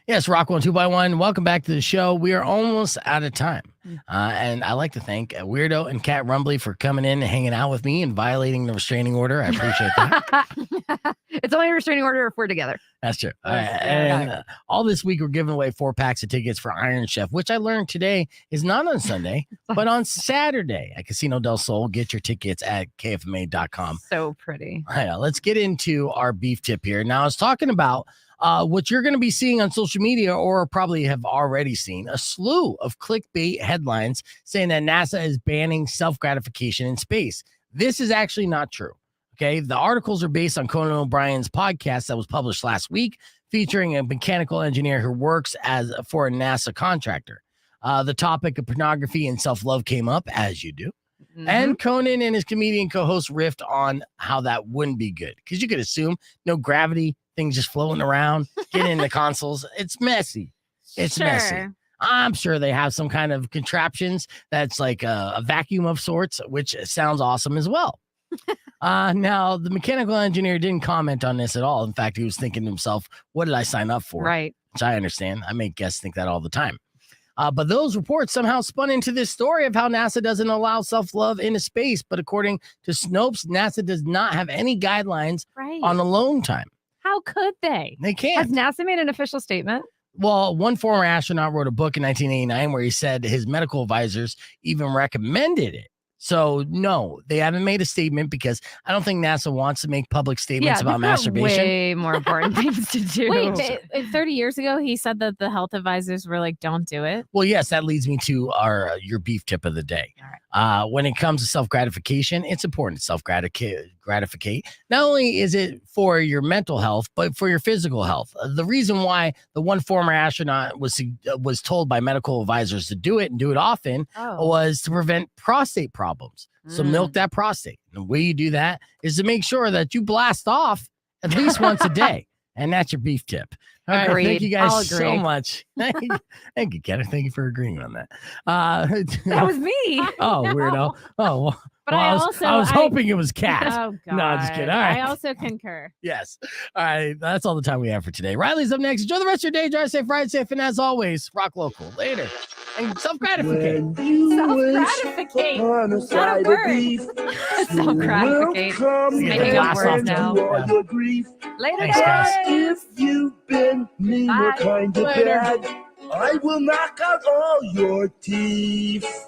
Yes, Rock 1 2x1. Welcome back to the show. We are almost out of time. And I like to thank Weirdo and Kat Rumbley for coming in and hanging out with me and violating the restraining order. I appreciate that. It's only a restraining order if we're together. That's true. Yes, And all this week, we're giving away 4 packs of tickets for Iron Chef, which I learned today is not on Sunday, but on Saturday at Casino del Sol. Get your tickets at KFMA.com. So pretty. I know. Let's get into our beef tip here. Now, I was talking about what you're going to be seeing on social media or probably have already seen a slew of clickbait headlines saying that NASA is banning self-gratification in space. This is actually not true. Okay. The articles are based on Conan O'Brien's podcast that was published last week, featuring a mechanical engineer who works for a NASA contractor. The topic of pornography and self-love came up, as you do. And Conan and his comedian co-host riffed on how that wouldn't be good. Because you could assume no gravity, things just floating around, getting in the consoles. It's messy. It's messy. I'm sure they have some kind of contraptions that's like a vacuum of sorts, which sounds awesome as well. Now, the mechanical engineer didn't comment on this at all. In fact, he was thinking to himself, what did I sign up for? Right. Which I understand. I make guests think that all the time. But those reports somehow spun into this story of how NASA doesn't allow self-love into space. But according to Snopes, NASA does not have any guidelines on alone time. How could they? They can't. Has NASA made an official statement? Well, one former astronaut wrote a book in 1989 where he said his medical advisors even recommended it. So, no, they haven't made a statement because I don't think NASA wants to make public statements about masturbation. Way more important things to do. Wait, 30 years ago, he said that the health advisors were like, don't do it. Well, yes, that leads me to your beef tip of the day. When it comes to self-gratification, it's important to self-gratify. Not only is it for your mental health, but for your physical health. The reason why the one former astronaut was told by medical advisors to do it and do it often was to prevent prostate problems. So milk that prostate. And the way you do that is to make sure that you blast off at least once a day. And that's your beef tip. All right, thank you guys so much. Thank you, Kat. Thank you for agreeing on that. That was me. Oh, weirdo. Oh, well, But well, I was hoping it was Kat. Oh, God. No, I'm just kidding. All right. I also concur. Yes. All right. That's all the time we have for today. Riley's up next. Enjoy the rest of your day. Drive safe, ride safe, and as always, rock local. Later. And self-gratificate. Self-gratificate. Not a word. Self-gratificate. Making up words now. Later, Thanks, guys. If you've been mean or kind of bad, I will knock out all your teeth.